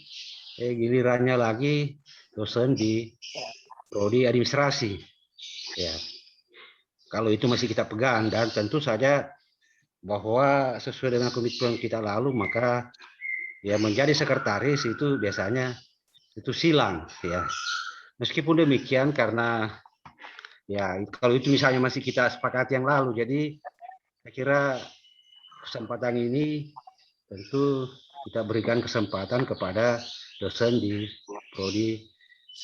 gilirannya lagi dosen di prodi administrasi. Ya, kalau itu masih kita pegang dan tentu saja bahwa sesuai dengan komitmen kita lalu maka ya menjadi sekretaris itu biasanya itu silang ya. Meskipun demikian karena ya kalau itu misalnya masih kita sepakati yang lalu, jadi saya kira kesempatan ini tentu kita berikan kesempatan kepada dosen di prodi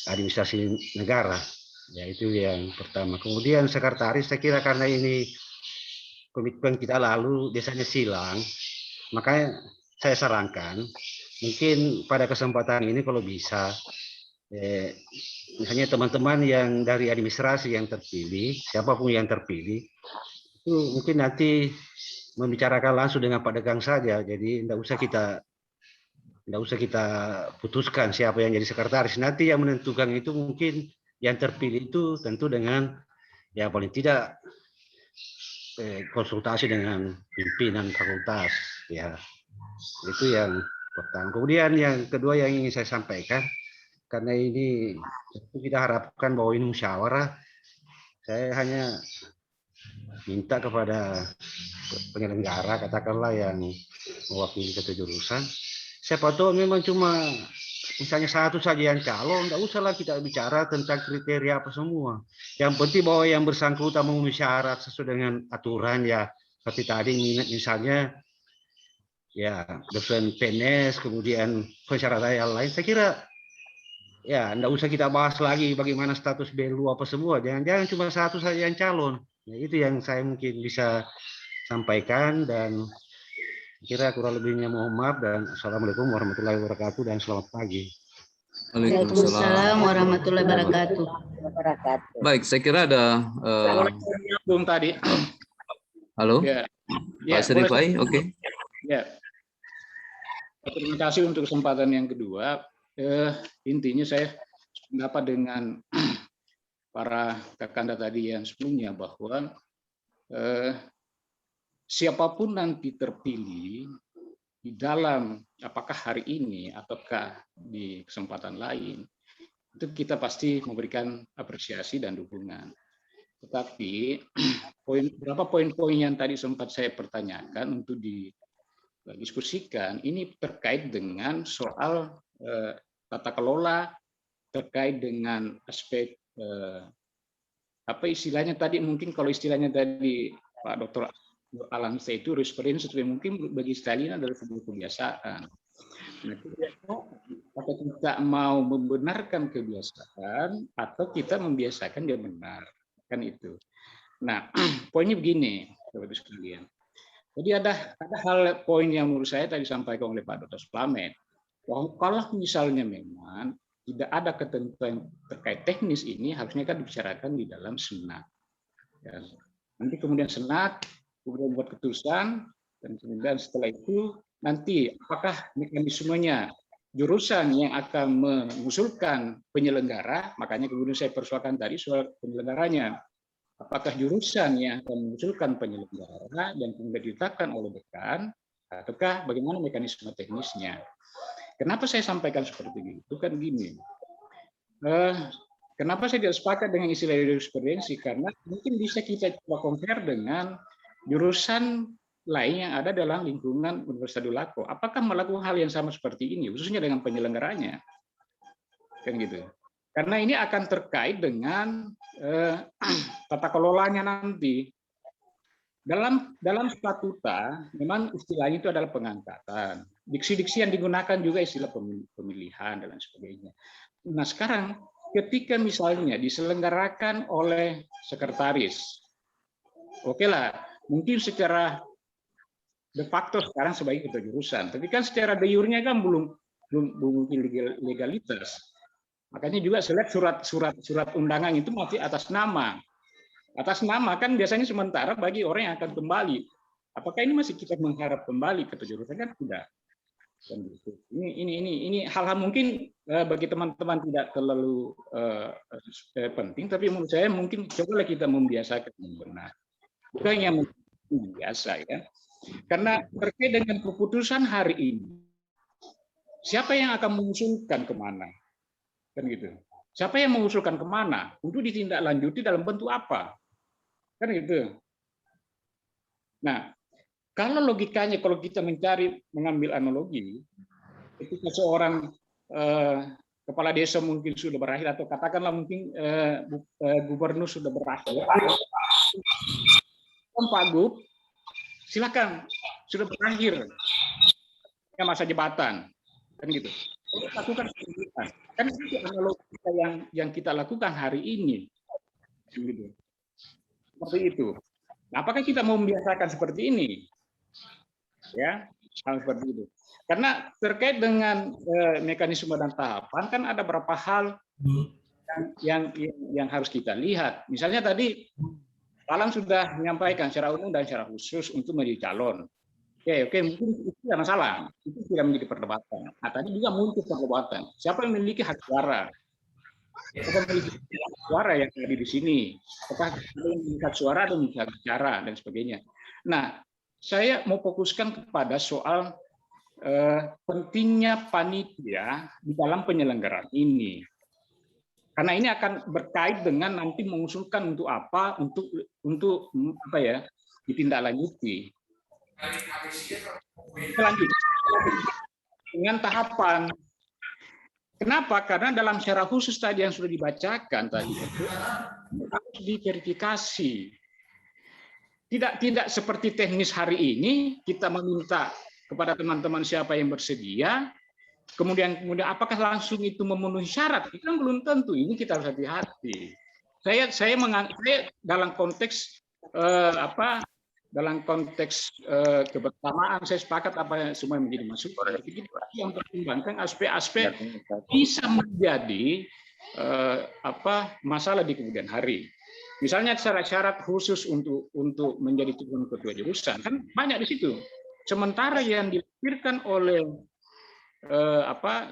administrasi negara. Ya, itu yang pertama. Kemudian sekretaris saya kira karena ini komitmen kita lalu biasanya silang, makanya saya sarankan mungkin pada kesempatan ini kalau bisa misalnya teman-teman yang dari administrasi yang terpilih, siapapun yang terpilih, itu mungkin nanti membicarakan langsung dengan Pak Degang saja. Jadi tidak usah kita putuskan siapa yang jadi sekretaris. Nanti yang menentukan itu mungkin yang terpilih itu tentu dengan ya paling tidak konsultasi dengan pimpinan fakultas. Ya, itu yang pertama. Kemudian yang kedua yang ingin saya sampaikan, karena ini kita harapkan bahwa ini musyawarah, saya hanya minta kepada penyelenggara, katakanlah yang mewakili ketua jurusan, siapa tahu memang cuma misalnya satu saja yang calon, tidak usahlah kita bicara tentang kriteria apa semua. Yang penting bahwa yang bersangkutan memenuhi syarat sesuai dengan aturan ya, seperti tadi misalnya ya dosen PNS, kemudian persyaratan yang lain, saya kira ya enggak usah kita bahas lagi bagaimana status BLU apa semua. Jangan-jangan cuma satu saja yang calon. Ya, itu yang saya mungkin bisa sampaikan, dan kira kurang lebihnya mohon maaf, dan assalamualaikum warahmatullahi wabarakatuh dan selamat pagi. Waalaikumsalam warahmatullahi wabarakatuh. Baik, saya kira ada Bung tadi. halo, Ya. Pak Serifai, oke. Ya. Terima kasih untuk kesempatan yang kedua. Intinya saya sependapat dengan para kakanda tadi yang sebelumnya bahwa siapapun nanti terpilih di dalam apakah hari ini ataukah di kesempatan lain, itu kita pasti memberikan apresiasi dan dukungan. Tetapi beberapa poin-poin yang tadi sempat saya pertanyakan untuk didiskusikan ini terkait dengan soal tata kelola, terkait dengan aspek apa istilahnya tadi, mungkin kalau istilahnya tadi Pak Dr. Alam itu jurisprudensi, mungkin bagi Stalin adalah sebuah kebiasaan. Nah, apakah kita mau membenarkan kebiasaan atau kita membiasakan dia benar, kan itu. Nah, poinnya begini, Bapak-Ibu sekalian. Jadi ada hal poin yang menurut saya tadi disampaikan oleh Pak Dr. Slamet, bahwa kalau misalnya memang tidak ada ketentuan terkait teknis ini, harusnya kan dibicarakan di dalam Senat. Ya. Nanti kemudian Senat kemudian buat keputusan, dan kemudian setelah itu nanti apakah mekanismenya jurusan yang akan mengusulkan penyelenggara, makanya kemudian saya persoalkan tadi soal penyelenggaranya. Apakah jurusan yang akan mengusulkan penyelenggara dan kemudian ditetapkan oleh dekan, ataukah bagaimana mekanisme teknisnya? Kenapa saya sampaikan seperti itu? Kan gini, kenapa saya tidak sepakat dengan istilah jurisprudensi? Karena mungkin bisa kita coba compare dengan jurusan lain yang ada dalam lingkungan Universitas Dulako. Apakah melakukan hal yang sama seperti ini, khususnya dengan penyelenggaranya? Kan gitu. Karena ini akan terkait dengan tata kelolanya nanti. Dalam statuta, memang istilahnya itu adalah pengangkatan. Diksi-diksi yang digunakan juga istilah pemilihan dan lain sebagainya. Nah sekarang, ketika misalnya diselenggarakan oleh sekretaris, oke lah, mungkin secara de facto sekarang sebagai ketua jurusan, tapi kan secara de jure-nya kan belum legalitas. Makanya juga saya lihat surat undangan itu masih atas nama. Atas nama kan biasanya sementara bagi orang yang akan kembali. Apakah ini masih kita mengharap kembali ke jurusan? Kan tidak. Ini hal-hal mungkin bagi teman-teman tidak terlalu penting, tapi menurut saya mungkin cobalah kita membiasakan yang benar. Bukan yang biasa ya. Karena terkait dengan keputusan hari ini, siapa yang akan mengusulkan kemana? Kan gitu. Siapa yang mengusulkan kemana? Untuk ditindaklanjuti dalam bentuk apa? Kan gitu. Nah, kalau logikanya, kalau kita mengambil analogi, ketika seorang kepala desa mungkin sudah berakhir, atau katakanlah mungkin gubernur sudah berakhir, Pak Gub, silakan, sudah berakhir masa jabatan, kan gitu. Lakukan pemilihan. Kan itu analogi yang kita lakukan hari ini, gitu. Seperti itu. Nah, apakah kita mau membiasakan seperti ini? Ya, hal seperti itu. Karena terkait dengan mekanisme dan tahapan kan ada beberapa hal yang harus kita lihat. Misalnya tadi Alam sudah menyampaikan secara umum dan secara khusus untuk menjadi calon. Oke, mungkin itu tidak masalah. Itu tidak menjadi perdebatan. Nah, tadi juga muncul perdebatan. Siapa yang memiliki hak suara? Siapa memiliki hak suara yang ada di sini? Apakah memiliki hak suara atau memiliki hak bicara dan sebagainya? Nah, saya mau fokuskan kepada soal pentingnya panitia di dalam penyelenggaraan ini. Karena ini akan berkait dengan nanti mengusulkan untuk apa, untuk apa ya, ditindaklanjuti. Selanjutnya dengan tahapan. Kenapa? Karena dalam secara khusus tadi yang sudah dibacakan tadi itu harus diverifikasi. Tidak seperti teknis hari ini kita meminta kepada teman-teman siapa yang bersedia, kemudian apakah langsung itu memenuhi syarat? Itu kan belum tentu. Ini kita harus hati-hati. Saya dalam konteks dalam konteks kebersamaan saya sepakat apa yang semua menjadi masukan. Tapi kita yang pertimbangkan aspek-aspek bisa menjadi masalah di kemudian hari. Misalnya syarat-syarat khusus untuk menjadi calon ketua jurusan kan banyak di situ. Sementara yang dilahirkan oleh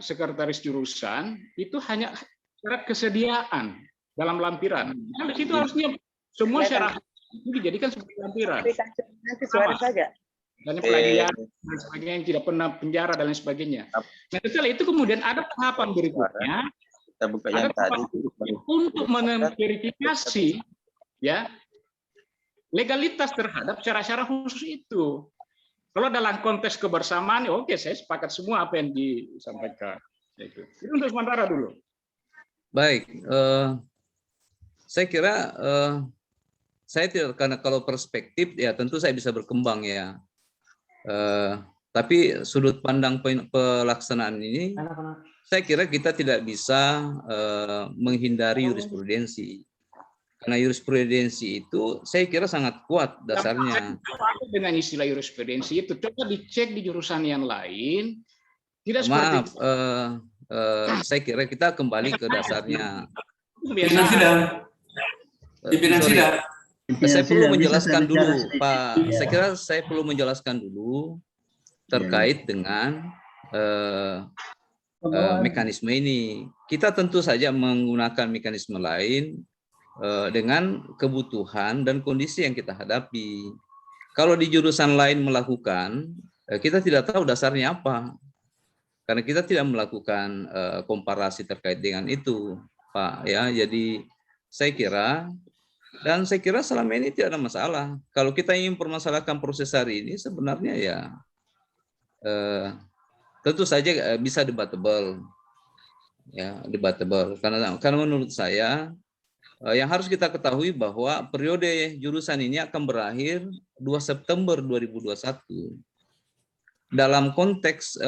sekretaris jurusan itu hanya syarat kesediaan dalam lampiran. Nah, di situ harusnya semua syarat itu dijadikan sebagai lampiran. Nanti suara saja. Dan pelajaran dan sebagainya yang tidak pernah penjara dan lain sebagainya. Nah, setelah itu kemudian ada tahapan berikutnya. Kita buka yang tadi untuk memverifikasi ya legalitas terhadap syarat-syarat khusus itu. Kalau dalam konteks kebersamaan, oke, saya sepakat semua apa yang disampaikan. Itu untuk sementara dulu. Baik, saya kira saya tidak, karena kalau perspektif ya tentu saya bisa berkembang ya. Tapi sudut pandang pelaksanaan ini, saya kira kita tidak bisa menghindari jurisprudensi. Karena jurisprudensi itu saya kira sangat kuat dasarnya. Dengan istilah jurisprudensi itu coba dicek di jurusan yang lain. Tidak maaf, seperti saya kira kita kembali ke dasarnya. Pimpinan sidang. Pimpinan sidang. Saya perlu menjelaskan dulu, Pak. Saya kira saya perlu menjelaskan dulu terkait dengan mekanisme ini. Kita tentu saja menggunakan mekanisme lain dengan kebutuhan dan kondisi yang kita hadapi. Kalau di jurusan lain melakukan, kita tidak tahu dasarnya apa. Karena kita tidak melakukan komparasi terkait dengan itu, Pak. Ya, jadi saya kira selama ini tidak ada masalah. Kalau kita ingin mempermasalahkan proses hari ini, sebenarnya ya tentu saja bisa debatable, ya debatable. Karena menurut saya yang harus kita ketahui bahwa periode jurusan ini akan berakhir 2 September 2021. Dalam konteks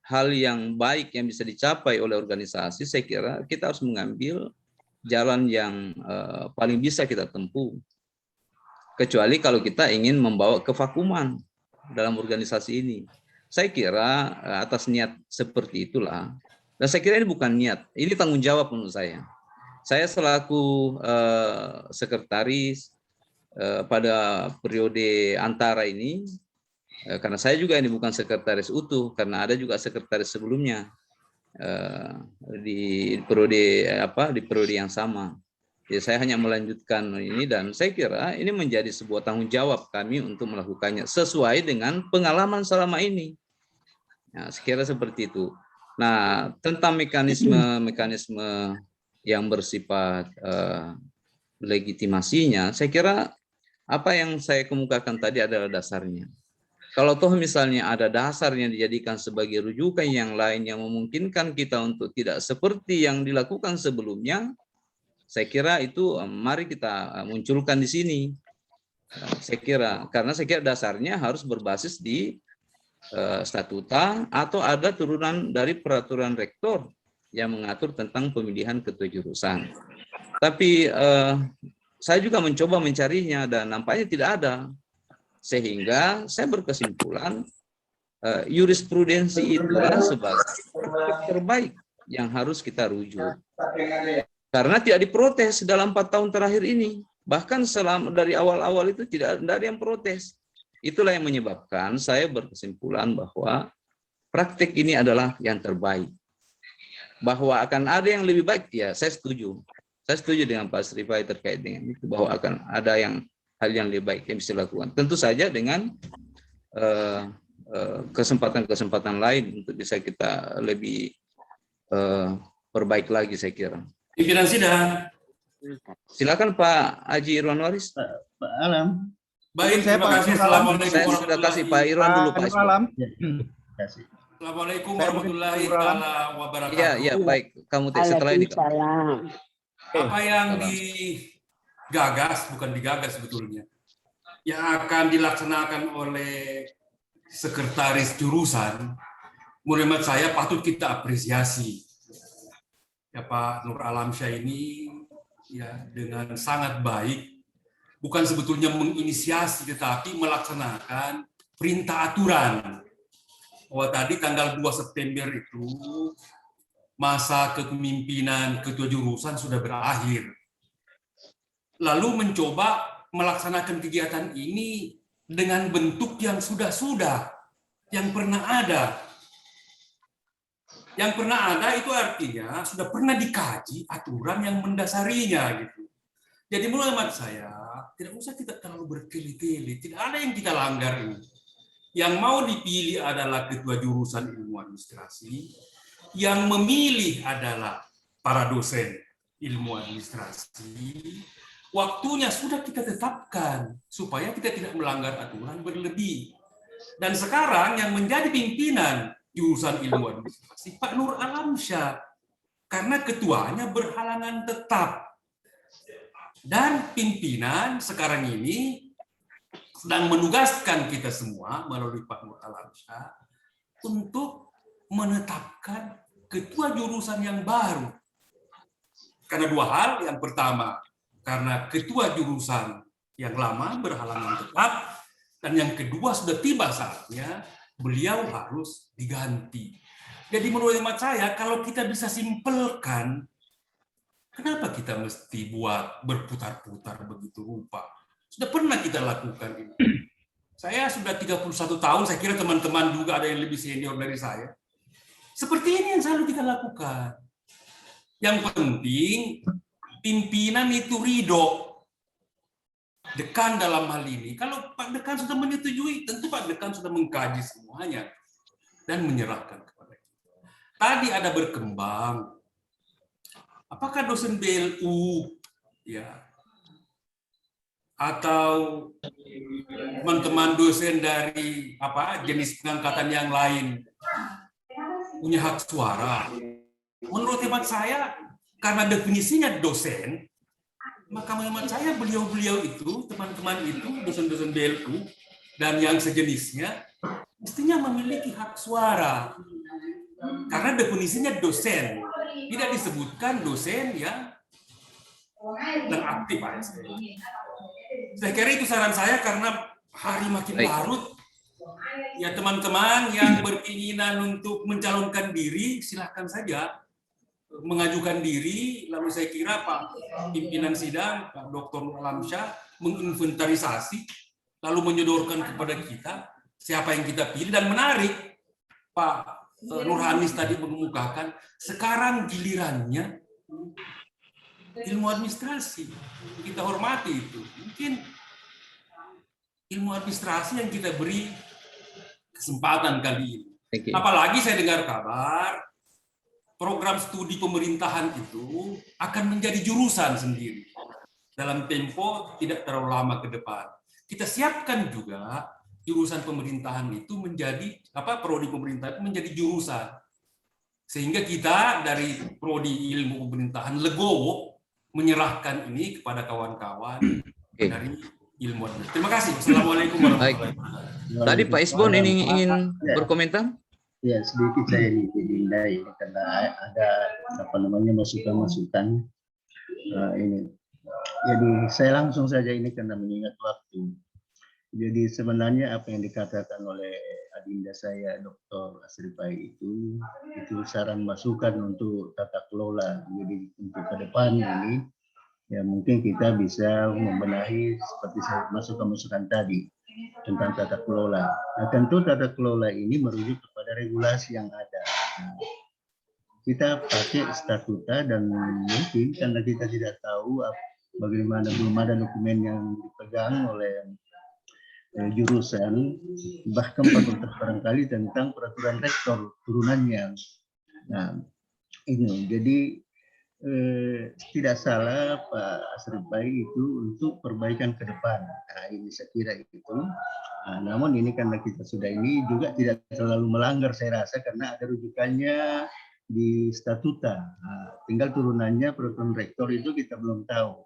hal yang baik yang bisa dicapai oleh organisasi, saya kira kita harus mengambil jalan yang paling bisa kita tempuh. Kecuali kalau kita ingin membawa kevakuman dalam organisasi ini. Saya kira atas niat seperti itulah. Dan saya kira ini bukan niat, ini tanggung jawab menurut saya. Saya selaku sekretaris pada periode antara ini, karena saya juga ini bukan sekretaris utuh, karena ada juga sekretaris sebelumnya di periode yang sama. Jadi saya hanya melanjutkan ini dan saya kira ini menjadi sebuah tanggung jawab kami untuk melakukannya sesuai dengan pengalaman selama ini. Nah, saya kira seperti itu. Nah, tentang mekanisme yang bersifat legitimasinya, saya kira apa yang saya kemukakan tadi adalah dasarnya. Kalau toh misalnya ada dasar yang dijadikan sebagai rujukan yang lain yang memungkinkan kita untuk tidak seperti yang dilakukan sebelumnya, saya kira itu mari kita munculkan di sini. Karena saya kira dasarnya harus berbasis di statuta atau ada turunan dari peraturan rektor yang mengatur tentang pemilihan ketua jurusan. Tapi saya juga mencoba mencarinya dan nampaknya tidak ada. Sehingga saya berkesimpulan jurisprudensi itulah sebagai terbaik yang harus kita rujuk. Karena tidak diprotes dalam 4 tahun terakhir ini. Bahkan dari awal-awal itu tidak ada yang protes. Itulah yang menyebabkan saya berkesimpulan bahwa praktik ini adalah yang terbaik. Bahwa akan ada yang lebih baik, ya saya setuju. Saya setuju dengan Pak Srifai terkait dengan itu, bahwa akan ada hal yang lebih baik yang bisa dilakukan. Tentu saja dengan kesempatan-kesempatan lain untuk bisa kita lebih perbaik lagi, saya kira. Pimpinan sidang. Silakan Pak Haji Irwan Waris. Pak Alam. Baik, terima kasih. Assalamualaikum. Saya sudah kasih Pak Irwan dulu, Pak Ismail. Assalamualaikum warahmatullahi wabarakatuh. Iya, baik. Kamu setelah ini. Apa yang digagas, bukan digagas sebetulnya, yang akan dilaksanakan oleh sekretaris jurusan menurut hemat saya patut kita apresiasi. Ya Pak Nur Alamsyah ini ya dengan sangat baik, bukan sebetulnya menginisiasi tetapi melaksanakan perintah aturan. Bahwa tadi tanggal 2 September itu masa kepemimpinan ketua jurusan sudah berakhir. Lalu mencoba melaksanakan kegiatan ini dengan bentuk yang sudah-sudah, yang pernah ada. Yang pernah ada itu artinya sudah pernah dikaji aturan yang mendasarinya gitu. Jadi menurut hemat saya tidak usah kita terlalu bertele-tele, tidak ada yang kita langgar ini. Yang mau dipilih adalah ketua jurusan ilmu administrasi, yang memilih adalah para dosen ilmu administrasi. Waktunya sudah kita tetapkan supaya kita tidak melanggar aturan berlebih. Dan sekarang yang menjadi pimpinan jurusan ilmu administrasi Pak Nur Alamsyah, karena ketuanya berhalangan tetap. Dan pimpinan sekarang ini sedang menugaskan kita semua melalui Pak Nur Alamsyah untuk menetapkan ketua jurusan yang baru. Karena dua hal, yang pertama karena ketua jurusan yang lama berhalangan tetap, dan yang kedua sudah tiba saatnya beliau harus diganti. Jadi menurut hemat saya, kalau kita bisa simpelkan, kenapa kita mesti buat berputar-putar begitu rupa? Sudah pernah kita lakukan ini. Saya sudah 31 tahun, saya kira teman-teman juga ada yang lebih senior dari saya. Seperti ini yang selalu kita lakukan. Yang penting, pimpinan itu ridho. Dekan dalam hal ini, kalau Pak Dekan sudah menyetujui, tentu Pak Dekan sudah mengkaji semuanya dan menyerahkan kepada kita. Tadi ada berkembang, apakah dosen BLU ya atau teman-teman dosen dari jenis pengangkatan yang lain punya hak suara? Menurut hemat saya, karena definisinya dosen, maka menurut saya beliau-beliau itu, teman-teman itu, dosen-dosen BLU dan yang sejenisnya, mestinya memiliki hak suara. Karena definisinya dosen, tidak disebutkan dosen yang aktif. Saya kira itu saran saya, karena hari makin larut. Ya teman-teman yang berkeinginan untuk mencalonkan diri, silahkan saja mengajukan diri. Lalu saya kira Pak pimpinan sidang, Pak Dr. Nur Alamsyah, menginventarisasi, lalu menyodorkan kepada kita siapa yang kita pilih. Dan menarik, Pak Nurhanis tadi mengemukakan, sekarang gilirannya ilmu administrasi. Kita hormati itu. Mungkin ilmu administrasi yang kita beri kesempatan kali ini. Apalagi saya dengar kabar, program studi pemerintahan itu akan menjadi jurusan sendiri dalam tempo tidak terlalu lama ke depan. Kita siapkan juga jurusan pemerintahan itu menjadi prodi pemerintahan itu menjadi jurusan, sehingga kita dari prodi ilmu pemerintahan legowo menyerahkan ini kepada kawan-kawan dari ilmu administrasi. Terima kasih. Assalamualaikum warahmatullahi wabarakatuh. Tadi Pak Isbon ini ingin berkomentar? Ya, sedikit saya dipindai karena ada masukan-masukan ini. Jadi saya langsung saja ini karena mengingat waktu. Jadi sebenarnya apa yang dikatakan oleh adinda saya Dr. Asripai itu saran masukan untuk tata kelola. Jadi untuk ke depan ini ya mungkin kita bisa membenahi seperti saya masukan tadi tentang tata kelola. Nah, tentu tata kelola ini merujuk kepada regulasi yang ada. Nah, kita pakai statuta dan mungkin karena kita tidak tahu bagaimana, belum ada dokumen yang dipegang oleh jurusan, bahkan fakultas barangkali tentang peraturan rektor turunannya. Nah, ini jadi tidak salah Pak Asripai itu untuk perbaikan ke depan. Nah, ini saya kira itu. Nah, namun ini karena kita sudah ini juga tidak terlalu melanggar saya rasa karena ada rujukannya di statuta. Nah, tinggal turunannya peraturan rektor itu kita belum tahu.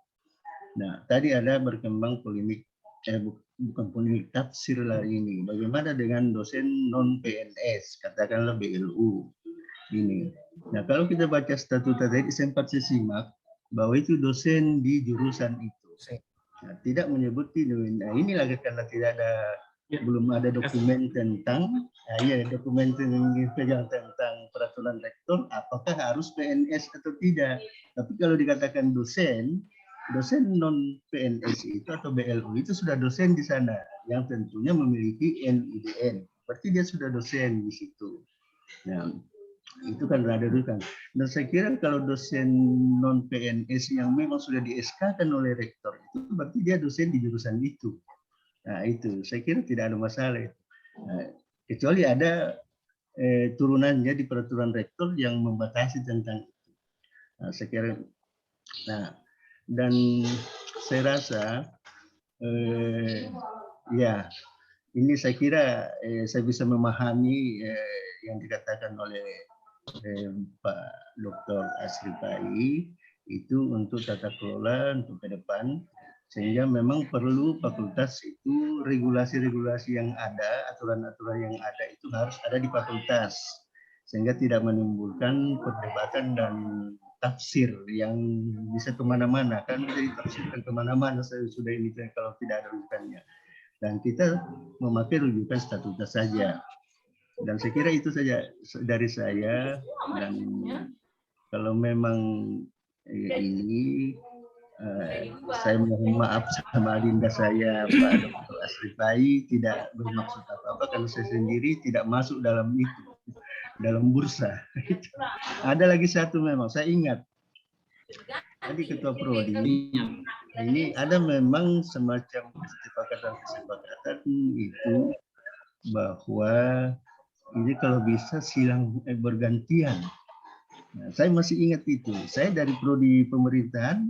Nah, tadi ada berkembang polemik bukan polemik, tafsir lah ini. Bagaimana dengan dosen non PNS, katakanlah BLU ini. Nah, kalau kita baca statuta tadi sempat saya simak bahwa itu dosen di jurusan itu. Nah, tidak menyebut itu. Nah, inilah karena tidak ada belum ada dokumen tentang dokumen tentang peraturan rektor apakah harus PNS atau tidak. Tapi kalau dikatakan dosen non PNS itu atau BLU itu sudah dosen di sana yang tentunya memiliki NIDN. Berarti dia sudah dosen di situ. Nah, itu kan rada kan. Dan saya kira kalau dosen non PNS yang memang sudah di-SK-kan oleh rektor itu berarti dia dosen di jurusan itu. Nah, itu saya kira tidak ada masalah. Nah, kecuali ada turunannya di peraturan rektor yang membatasi tentang itu. Nah, saya kira. Nah, dan saya rasa ya ini saya kira saya bisa memahami yang dikatakan oleh Pak Dr. Asripai itu untuk tata kelola untuk ke depan, sehingga memang perlu fakultas itu regulasi-regulasi yang ada, aturan-aturan yang ada itu harus ada di fakultas, sehingga tidak menimbulkan perdebatan dan tafsir yang bisa kemana-mana, kan bisa ditafsirkan kemana-mana sudah ini kalau tidak ada rujukannya. Dan kita memakai rujukan statuta saja. Dan saya kira itu saja dari saya. Dan kalau memang ini saya mohon maaf sama adinda saya Pak Dr. Asripai, tidak bermaksud apa-apa karena saya sendiri tidak masuk dalam itu, dalam bursa. Ada lagi satu memang saya ingat tadi Ketua Prodi ini ada memang semacam kesepakatan itu bahwa ini kalau bisa silang bergantian. Nah, saya masih ingat itu. Saya dari prodi pemerintahan,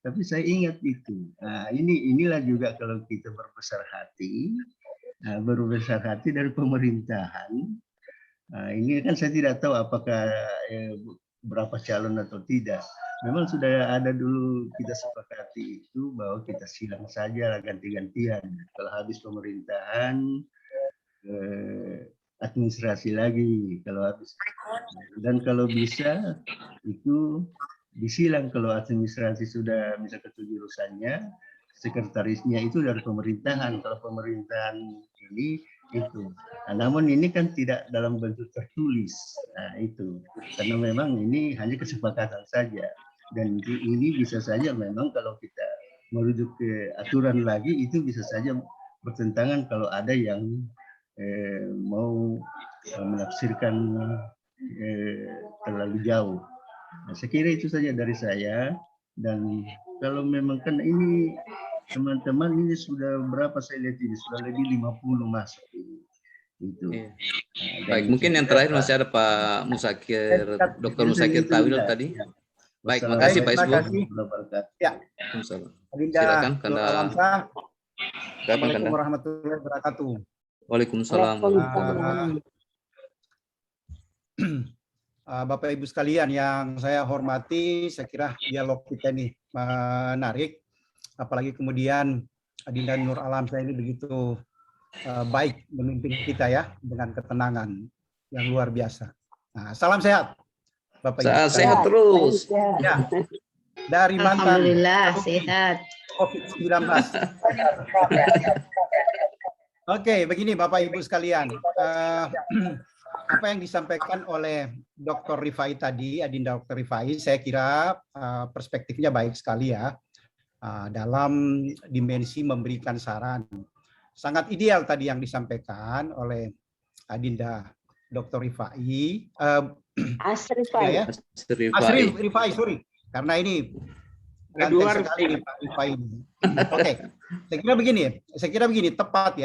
tapi saya ingat itu. Nah, inilah juga kalau kita berbesar hati dari pemerintahan. Nah, ini kan saya tidak tahu apakah berapa calon atau tidak. Memang sudah ada dulu kita sepakati itu bahwa kita silang saja ganti-gantian. Kalau habis pemerintahan, administrasi lagi kalau habis. Dan kalau bisa itu disilang kalau administrasi sudah bisa ke jurusannya, sekretarisnya itu dari pemerintahan. Kalau pemerintahan ini itu. Nah, namun ini kan tidak dalam bentuk tertulis. Nah, itu. Karena memang ini hanya kesepakatan saja. Dan ini bisa saja memang kalau kita merujuk ke aturan lagi itu bisa saja bertentangan kalau ada yang mau menafsirkan terlalu jauh. Nah, saya kira itu saja dari saya. Dan kalau memang kan ini teman-teman ini sudah berapa saya lihat ini sudah lebih 50 masuk ini. Itu. Nah, baik, mungkin yang terakhir masih ada Pak Musakir, Dr. Musakir Tawil tadi. Baik, makasih Pak Isbu. Ya. Silakan karena Assalamualaikum warahmatullahi wabarakatuh. Waalaikumsalam. Bapak Ibu sekalian yang saya hormati, saya kira dialog kita ini menarik, apalagi kemudian Adinda Nur Alamsyah ini begitu baik memimpin kita ya dengan ketenangan yang luar biasa. Nah, salam sehat, Bapak Ibu. Sehat terus. Ya, dari mantan Alhamdulillah sehat. COVID-19. Oke, begini Bapak Ibu sekalian. Apa yang disampaikan oleh Dr. Rifai tadi, Adinda Dr. Rifai, saya kira perspektifnya baik sekali ya dalam dimensi memberikan saran. Sangat ideal tadi yang disampaikan oleh Adinda Dr. Rifai. Asrifai. Ya, Asrifai, sorry. Karena ini ganteng sekali Pak Rifai ini. Oke, saya kira begini, tepat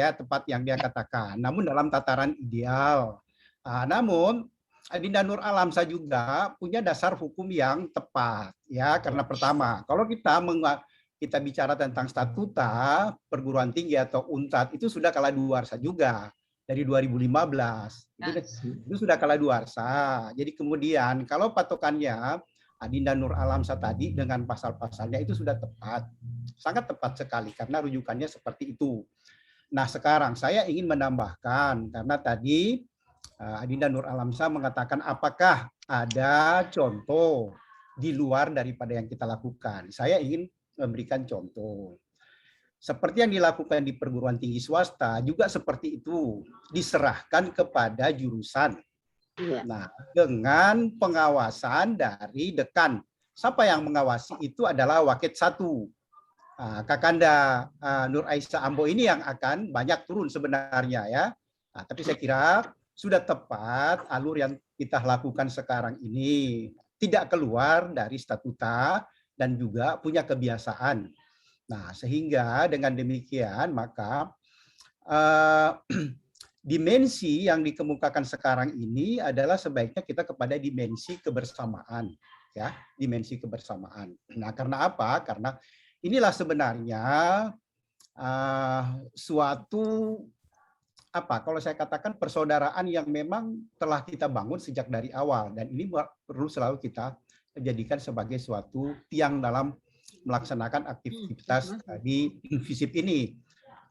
yang dia katakan. Namun dalam tataran ideal. Namun Adinda Nur Alamsyah juga punya dasar hukum yang tepat ya, karena pertama kalau kita bicara tentang statuta perguruan tinggi atau UNTAD itu sudah kadaluarsa juga dari 2015 itu sudah kadaluarsa. Jadi kemudian kalau patokannya Adinda Nur Alamsyah tadi dengan pasal-pasalnya itu sudah tepat, sangat tepat sekali karena rujukannya seperti itu. Nah sekarang saya ingin menambahkan karena tadi Adinda Nur Alamsyah mengatakan apakah ada contoh di luar daripada yang kita lakukan. Saya ingin memberikan contoh. Seperti yang dilakukan di perguruan tinggi swasta juga seperti itu, diserahkan kepada jurusan. Nah, dengan pengawasan dari dekan. Siapa yang mengawasi itu adalah Waket 1. Kakanda Nur Aisyah Ambo ini yang akan banyak turun sebenarnya ya. Nah, tapi saya kira sudah tepat alur yang kita lakukan sekarang ini, tidak keluar dari statuta dan juga punya kebiasaan. Nah, sehingga dengan demikian maka dimensi yang dikemukakan sekarang ini adalah sebaiknya kita kepada dimensi kebersamaan, ya, dimensi kebersamaan. Nah, karena apa? Karena inilah sebenarnya suatu apa? Kalau saya katakan persaudaraan yang memang telah kita bangun sejak dari awal, dan ini perlu selalu kita jadikan sebagai suatu tiang dalam melaksanakan aktivitas di FISIP ini.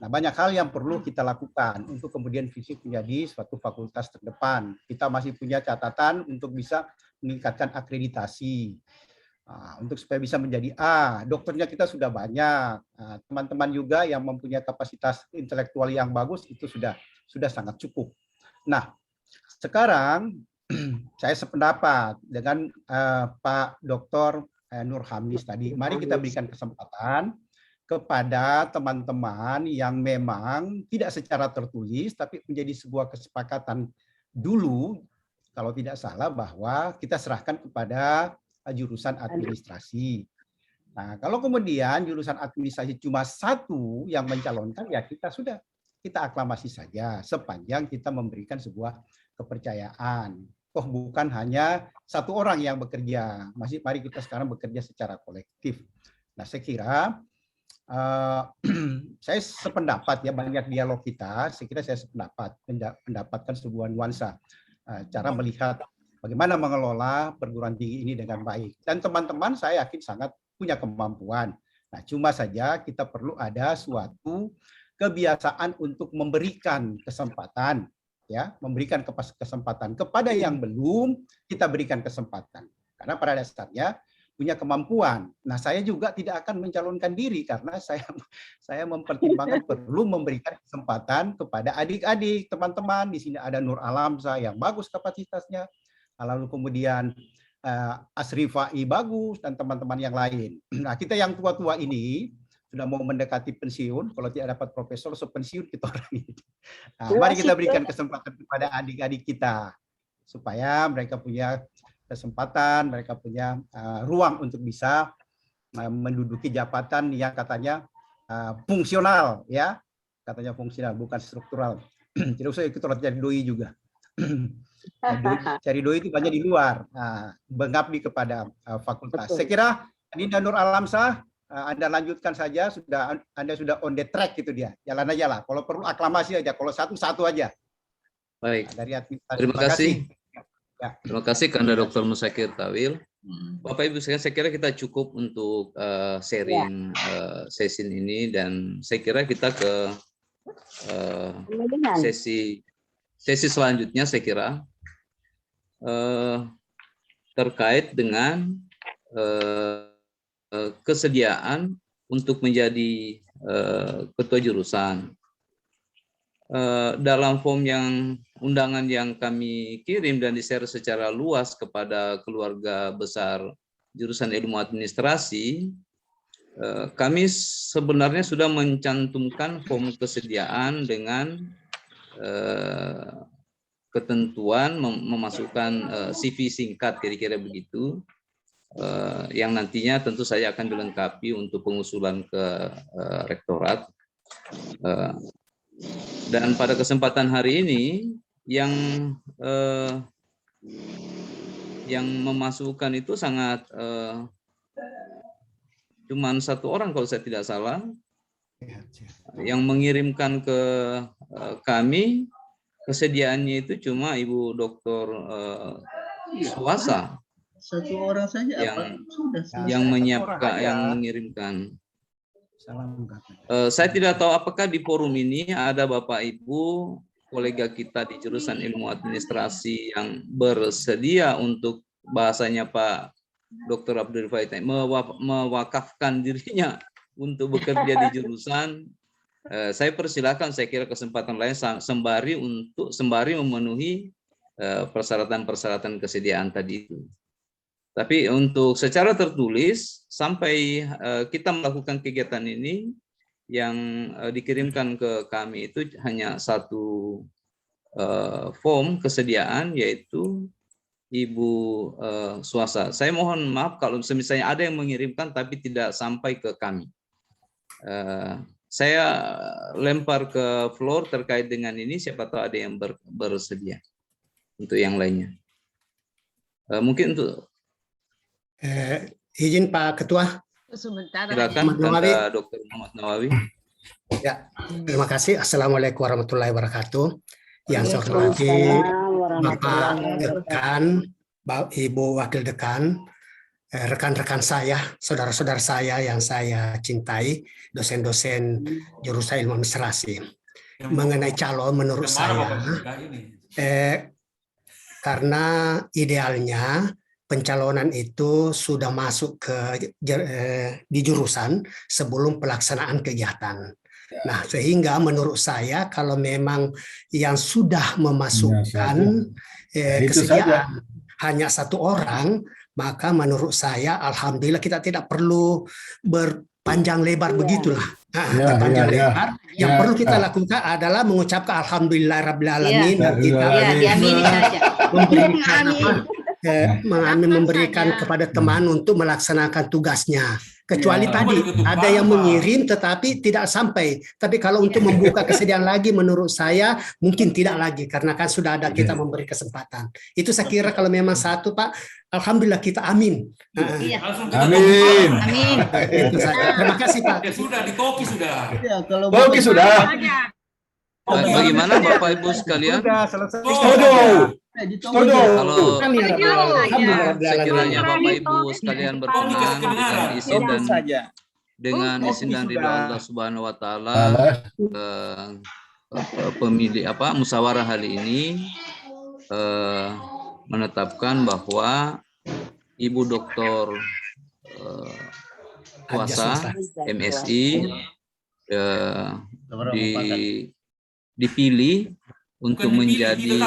Nah, banyak hal yang perlu kita lakukan untuk kemudian FISIP menjadi suatu fakultas terdepan. Kita masih punya catatan untuk bisa meningkatkan akreditasi. Untuk supaya bisa menjadi A, dokternya kita sudah banyak. Teman-teman juga yang mempunyai kapasitas intelektual yang bagus itu sudah sangat cukup. Nah, sekarang saya sependapat dengan Pak Dr. Nur Hamlis tadi. Mari kita berikan kesempatan kepada teman-teman yang memang tidak secara tertulis, tapi menjadi sebuah kesepakatan dulu, kalau tidak salah, bahwa kita serahkan kepada jurusan administrasi. Nah, kalau kemudian jurusan administrasi cuma satu yang mencalonkan, ya kita aklamasi saja, sepanjang kita memberikan sebuah kepercayaan. Oh, bukan hanya satu orang yang bekerja. Mari kita sekarang bekerja secara kolektif. Nah, saya kira saya sependapat ya, banyak dialog kita, saya kira saya sependapat mendapatkan sebuah nuansa cara melihat bagaimana mengelola perguruan tinggi ini dengan baik. Dan teman-teman saya yakin sangat punya kemampuan. Nah, cuma saja kita perlu ada suatu kebiasaan untuk memberikan kesempatan, ya, memberikan kesempatan kepada yang belum, kita berikan kesempatan. Karena pada dasarnya punya kemampuan. Nah, saya juga tidak akan mencalonkan diri karena saya mempertimbangkan perlu memberikan kesempatan kepada adik-adik, teman-teman. Di sini ada Nur Alamsyah yang bagus kapasitasnya, lalu kemudian Asrifai bagus, dan teman-teman yang lain. Nah, kita yang tua-tua ini sudah mau mendekati pensiun, kalau tidak dapat profesor, sepensiun kita orang ini. Nah, mari kita berikan kesempatan kepada adik-adik kita, supaya mereka punya kesempatan, mereka punya ruang untuk bisa menduduki jabatan yang katanya fungsional, ya, katanya fungsional, bukan struktural. Tidak usah ikut jadi doi juga. Cari doi itu banyak di luar, mengabdi kepada fakultas. Saya kira Adinda Nur Alamsyah, Anda lanjutkan saja, Anda sudah on the track gitu dia, jalan aja lah. Kalau perlu aklamasi aja, kalau satu aja. Baik. Dari Terima kasih. Ya. Terima kasih kepada Dr. Musakir Tawil. Bapak Ibu saya kira kita cukup untuk sharing sesi ini, dan saya kira kita ke sesi selanjutnya. Saya kira terkait dengan kesediaan untuk menjadi ketua jurusan. Dalam form yang undangan yang kami kirim dan di-share secara luas kepada keluarga besar jurusan ilmu administrasi, kami sebenarnya sudah mencantumkan form kesediaan dengan ketentuan memasukkan CV singkat, kira-kira begitu, yang nantinya tentu saya akan dilengkapi untuk pengusulan ke rektorat. Dan pada kesempatan hari ini yang memasukkan itu sangat cuman satu orang kalau saya tidak salah, yang mengirimkan ke kami kesediaannya itu cuma Ibu Dr. Suwasa. Satu orang saja yang apa? Sudah selesai. yang Satu menyiapkan, orang aja. yang mengirimkan. Salam kata. Saya tidak tahu apakah di forum ini ada Bapak Ibu kolega kita di jurusan ilmu administrasi yang bersedia untuk bahasanya Pak Dr. Abdul Faitah mewakafkan dirinya untuk bekerja di jurusan. Saya persilakan, saya kira kesempatan lain sembari memenuhi persyaratan-persyaratan kesediaan tadi itu. Tapi untuk secara tertulis sampai kita melakukan kegiatan ini yang dikirimkan ke kami itu hanya satu form kesediaan, yaitu Ibu Suasa. Saya mohon maaf kalau misalnya ada yang mengirimkan tapi tidak sampai ke kami. Saya lempar ke floor terkait dengan ini, siapa tahu ada yang bersedia untuk yang lainnya. Mungkin untuk izin Pak Ketua. Silakan kata Dr. Muhammad Nawawi. Ya, terima kasih. Assalamualaikum warahmatullahi wabarakatuh. Yang saya hormati Bapak Dekan, Ibu Wakil Dekan, rekan-rekan saya, saudara-saudara saya yang saya cintai, dosen-dosen jurusan ilmu administrasi. Mengenai calon menurut saya, karena idealnya pencalonan itu sudah masuk di jurusan sebelum pelaksanaan kegiatan. Nah, sehingga menurut saya kalau memang yang sudah memasukkan kesediaan hanya satu orang, maka menurut saya alhamdulillah kita tidak perlu berpanjang lebar begitulah. Berpanjang lebar. Yang perlu kita lakukan adalah mengucapkan alhamdulillahirabbil alamin dan kita memberikan kepada teman untuk melaksanakan tugasnya. Kecuali tadi ada yang mengirim tetapi tidak sampai. Tapi kalau untuk membuka kesediaan lagi menurut saya mungkin tidak lagi karena kan sudah ada kita memberi kesempatan. Itu saya kira kalau memang satu Pak, alhamdulillah kita amin. Amin. Amin. Itu saja. Terima kasih Pak. Sudah di koki sudah. Ya, kalau Koki sudah. Bagaimana Bapak Ibu sekalian? Sudah selesai. Kalau sekiranya Bapak Ibu sekalian berkenan dengan izin dan ridho Allah Subhanahu Wa Taala, pemilih musyawarah hari ini menetapkan bahwa Ibu Dr. Suasa MSI dipilih untuk menjadi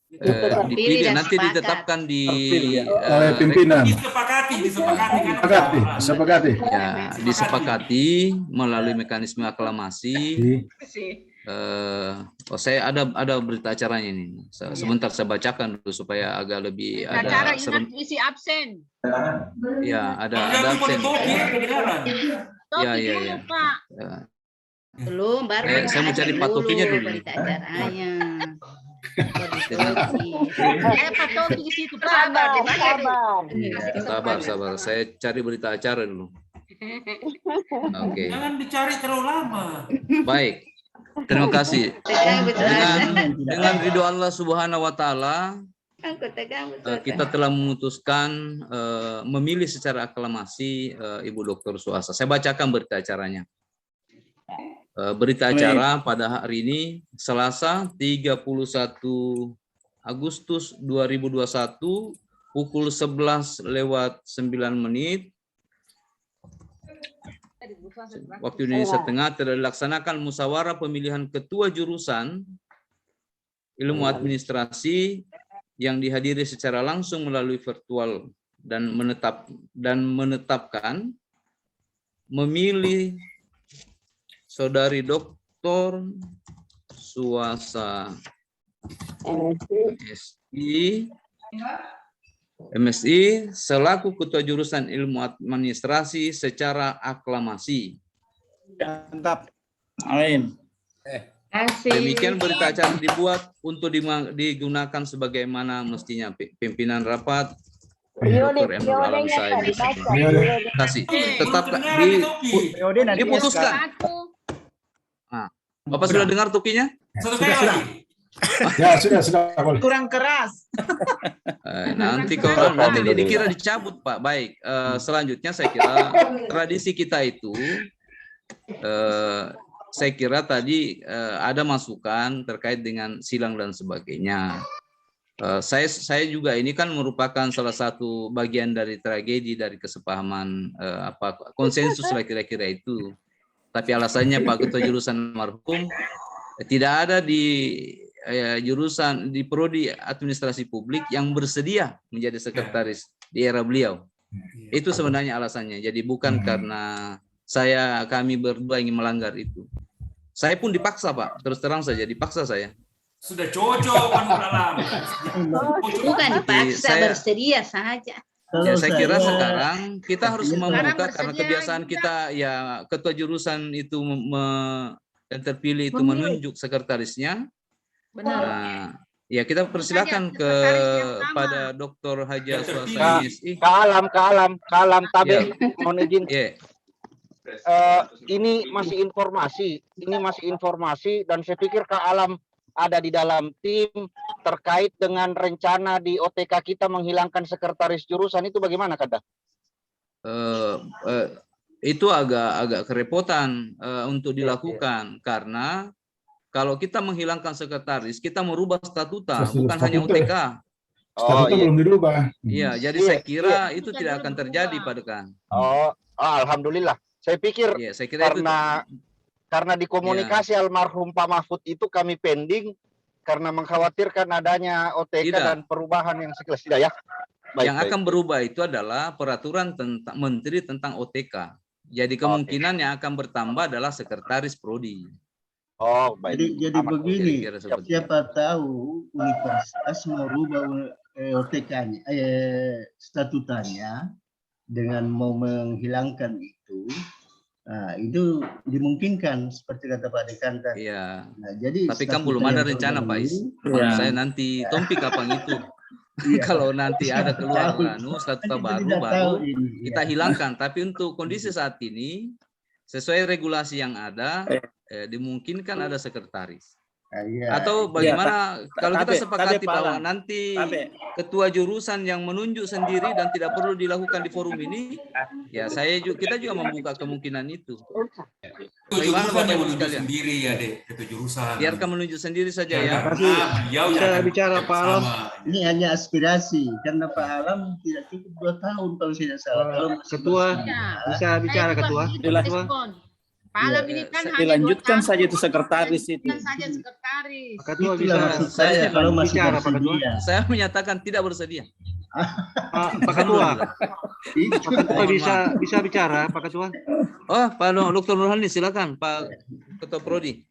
dipilih nanti ditetapkan di pimpinan. Disepakati melalui mekanisme aklamasi. Saya ada berita acaranya ini. Sebentar saya bacakan dulu supaya agak lebih ada. Isi absen. Ya, ada absen. Ya. Belum, baru. Saya mau cari Pak Tokinya dulu. Berita acaranya. Pak Toki di situ. Sabar. Saya cari berita acara dulu. Oke. Jangan dicari terlalu lama. Baik. Terima kasih. Dengan ridho Allah Subhanahu Wa Taala, kita telah memutuskan memilih secara aklamasi Ibu Dr. Suasa. Saya bacakan berita acaranya. Berita acara pada hari ini Selasa 31 Agustus 2021 pukul 11:09 waktu Indonesia Tengah telah dilaksanakan musyawarah pemilihan ketua jurusan ilmu administrasi yang dihadiri secara langsung melalui virtual dan menetapkan memilih Saudari Dr. Suasa MSI selaku Ketua Jurusan Ilmu Administrasi secara aklamasi. Mantap. Amin. Demikian berita acara dibuat untuk digunakan sebagaimana mestinya. Pimpinan rapat Dr. Emrul Alamsyah. Terima kasih. Tetap diputuskan. Nah, Bapak sudah dengar tokinya? Sudah. Ya, sudah. Kurang keras. Nanti kalau nanti dikira dicabut, Pak. Baik, selanjutnya saya kira tradisi kita itu, saya kira tadi ada masukan terkait dengan silang dan sebagainya. Saya juga ini kan merupakan salah satu bagian dari tragedi dari kesepahaman konsensus lah kira-kira itu. Tapi alasannya Pak Ketua Jurusan marhum tidak ada di jurusan di prodi administrasi publik yang bersedia menjadi sekretaris di era beliau. Itu sebenarnya alasannya. Jadi bukan karena kami berdua ingin melanggar itu. Saya pun dipaksa, Pak. Terus terang saja dipaksa saya. Sudah cocok Pak Nur Alam. Bukan dipaksa, bersedia saja. Ya, saya kira sekarang kita harus membuka karena kebiasaan kita ya ketua jurusan itu yang terpilih itu menunjuk sekretarisnya. Benar. Nah, ya kita persilakan kepada Dr. Haja Suasa MSI. Ke alam tabe mohon izin. Ini masih informasi dan saya pikir Kak Alam ada di dalam tim terkait dengan rencana di OTK kita menghilangkan sekretaris jurusan itu bagaimana Kada? Itu agak kerepotan untuk dilakukan karena kalau kita menghilangkan sekretaris kita merubah statuta bukan hanya OTK. Statuta belum dirubah. Iya, jadi saya kira itu tidak akan terjadi Pak Dekan. Alhamdulillah. Saya pikir saya kira karena dikomunikasi almarhum Pak Mahfud itu kami pending karena mengkhawatirkan adanya OTK dan perubahan yang sekilas tidak ya. Yang akan berubah itu adalah peraturan tentang menteri tentang OTK. Jadi kemungkinan yang akan bertambah adalah sekretaris prodi. Jadi begini, siapa tahu universitas merubah OTK-nya, statutanya dengan mau menghilangkan itu. Nah, itu dimungkinkan seperti kata Pak Dekan tadi. Iya. Nah, jadi tapi kan belum ada rencana Pak Is. Saya nanti tompi kapan itu. Kalau nanti ada keluar statuta baru kita hilangkan. Tapi untuk kondisi saat ini sesuai regulasi yang ada dimungkinkan ada sekretaris. Atau bagaimana kalau kita sepakati bahwa nanti ketua jurusan yang menunjuk sendiri dan tidak perlu dilakukan di forum ini, ya kita juga membuka kemungkinan itu. Bagaimana Bapak Ibu sekalian? Sendiri ya deh, ketua jurusan. Biarkan menunjuk sendiri saja ya. Saya bicara Pak Alam, ini hanya aspirasi karena Pak Alam tidak cukup 2 tahun kalau tidak salah. Ketua bisa bicara ketua. Pak Alam ini kan dilanjutkan saja itu sekretaris itu. Ketua bisa saya kalau masih bicara Pak Ketua. Saya menyatakan tidak bersedia. Pak Ketua. Pak Ketua bisa bicara Pak Ketua. Pak Dr. Nurhani silakan Pak Ketua Prodi.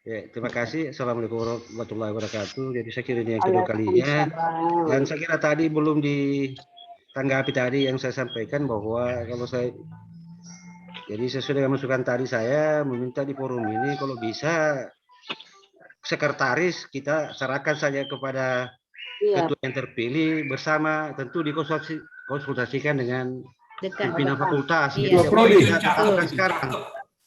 Ya, terima kasih. Assalamualaikum warahmatullahi wabarakatuh. Jadi saya kira ini yang kedua kalinya. Dan saya kira tadi belum ditanggapi tadi yang saya sampaikan bahwa kalau saya jadi sesuai dengan masukan tadi saya meminta di forum ini kalau bisa sekretaris kita serahkan saja kepada ketua yang terpilih bersama tentu dikonsultasikan dengan pimpinan fakultas. Sekarang.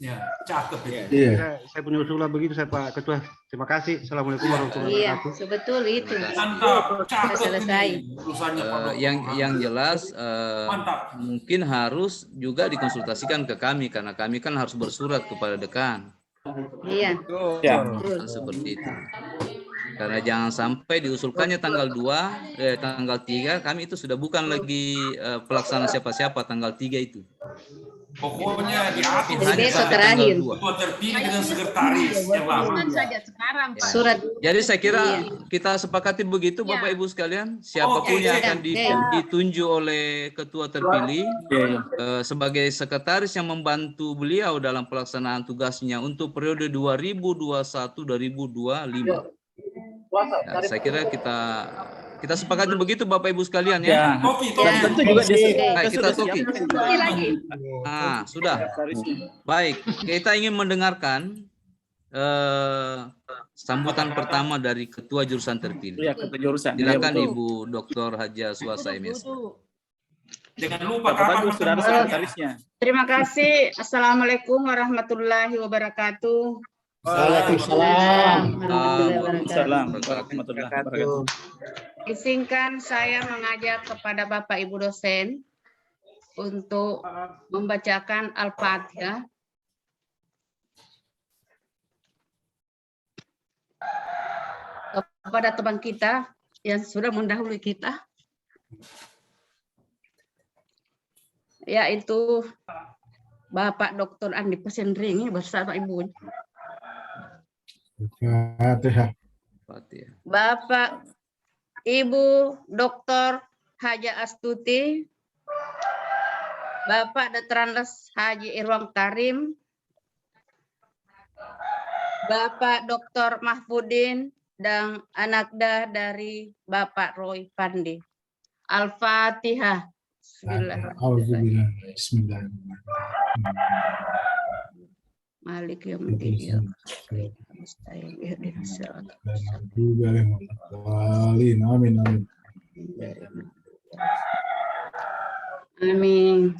Ya, cakep ya. Saya punya usulan begitu saya Pak Ketua. Terima kasih. Assalamualaikum warahmatullahi wabarakatuh. Iya, sebetul itu. Selesai. Yang jelas mungkin harus juga dikonsultasikan ke kami karena kami kan harus bersurat kepada dekan. Iya. Seperti itu. Karena jangan sampai diusulkannya tanggal 3 kami itu sudah bukan lagi pelaksana siapa-siapa tanggal 3 itu. Pokoknya diatur besok terakhir. Terpilih dengan sekretaris yang lama. Surat. Jadi saya kira kita sepakati begitu Bapak Ibu sekalian. Siapapun yang akan ditunjuk oleh ketua terpilih sebagai sekretaris yang membantu beliau dalam pelaksanaan tugasnya untuk periode 2021-2025. Ya, saya kira kita sepakati begitu Bapak Ibu sekalian ya. Dan tentu juga kita toki. Nah, sudah. Baik, kita ingin mendengarkan sambutan pertama dari ketua jurusan terpilih. Ya, ketua jurusan. Silakan Ibu Dr. Haja Suasa MSI. Jangan lupa sudah ada sekretarisnya. Terima kasih. Assalamualaikum warahmatullahi wabarakatuh. Waalaikumsalam. Waalaikumsalam warahmatullahi wabarakatuh. Izinkan saya mengajak kepada Bapak Ibu dosen untuk membacakan Al-Fatihah. Kepada teman kita yang sudah mendahului kita, yaitu Bapak Dr. Andi Pasendringi bersama Ibu. Fatihah. Bapak Ibu Dr. Haja Astuti, Bapak Detranles Haji Irwan Karim, Bapak Dr. Mahfudin, dan anakda dari Bapak Roy Pandi. Al-Fatihah. Bismillahirrahmanirrahim. Malik yaumiddin. Amin, amin. Amin.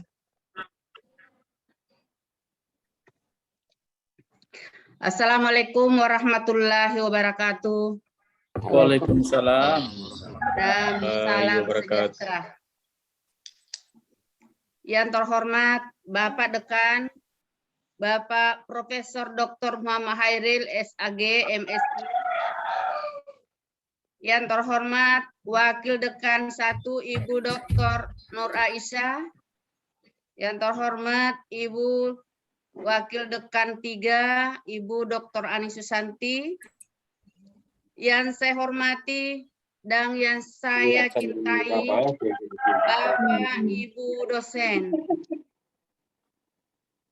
Assalamualaikum warahmatullahi wabarakatuh. Waalaikumsalam. Dan salam sejahtera. Yang terhormat Bapak Dekan, Bapak Profesor Dr. Muhammad Hairil, SAG, MSI. Yang terhormat Wakil Dekan 1, Ibu Dr. Nur Aisyah. Yang terhormat Ibu Wakil Dekan 3, Ibu Dr. Ani Susanti. Yang saya hormati dan yang saya cintai, Bapak Ibu dosen.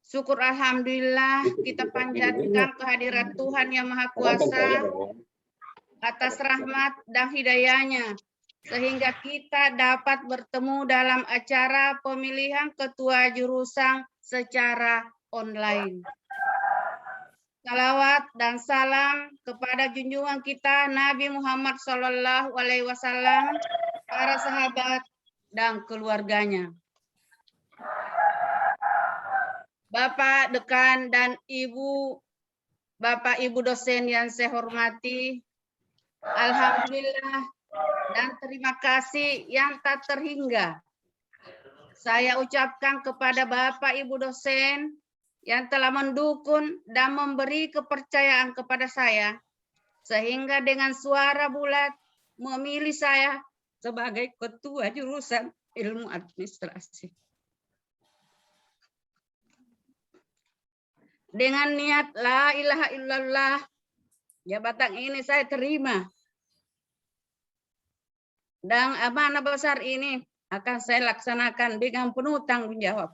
Syukur Alhamdulillah kita panjatkan kehadirat Tuhan Yang Maha Kuasa atas rahmat dan hidayahnya, sehingga kita dapat bertemu dalam acara pemilihan ketua jurusan secara online. Salawat dan salam kepada junjungan kita Nabi Muhammad SAW, para sahabat dan keluarganya. Bapak Dekan dan Bapak Ibu dosen yang saya hormati, alhamdulillah dan terima kasih yang tak terhingga saya ucapkan kepada Bapak Ibu dosen yang telah mendukung dan memberi kepercayaan kepada saya, sehingga dengan suara bulat memilih saya sebagai ketua jurusan ilmu administrasi. Dengan niat la ilaha illallah, jabatan ini saya terima. Dan amanah besar ini akan saya laksanakan dengan penuh tanggung jawab.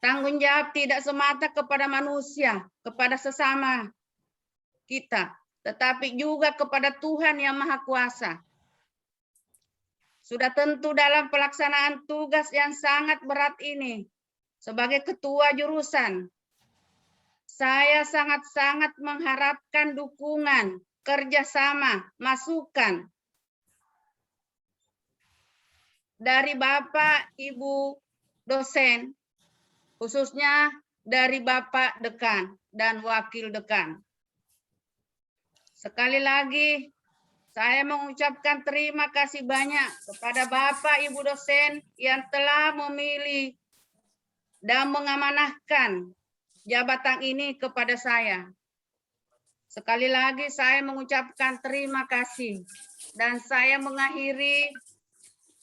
Tanggung jawab tidak semata kepada manusia, kepada sesama kita, tetapi juga kepada Tuhan Yang Maha Kuasa. Sudah tentu dalam pelaksanaan tugas yang sangat berat ini, sebagai ketua jurusan, saya sangat-sangat mengharapkan dukungan, kerjasama, masukan dari Bapak Ibu dosen, khususnya dari Bapak Dekan dan Wakil Dekan. Sekali lagi, saya mengucapkan terima kasih banyak kepada Bapak Ibu dosen yang telah memilih dan mengamanahkan jabatan ini kepada saya. Sekali lagi saya mengucapkan terima kasih dan saya mengakhiri.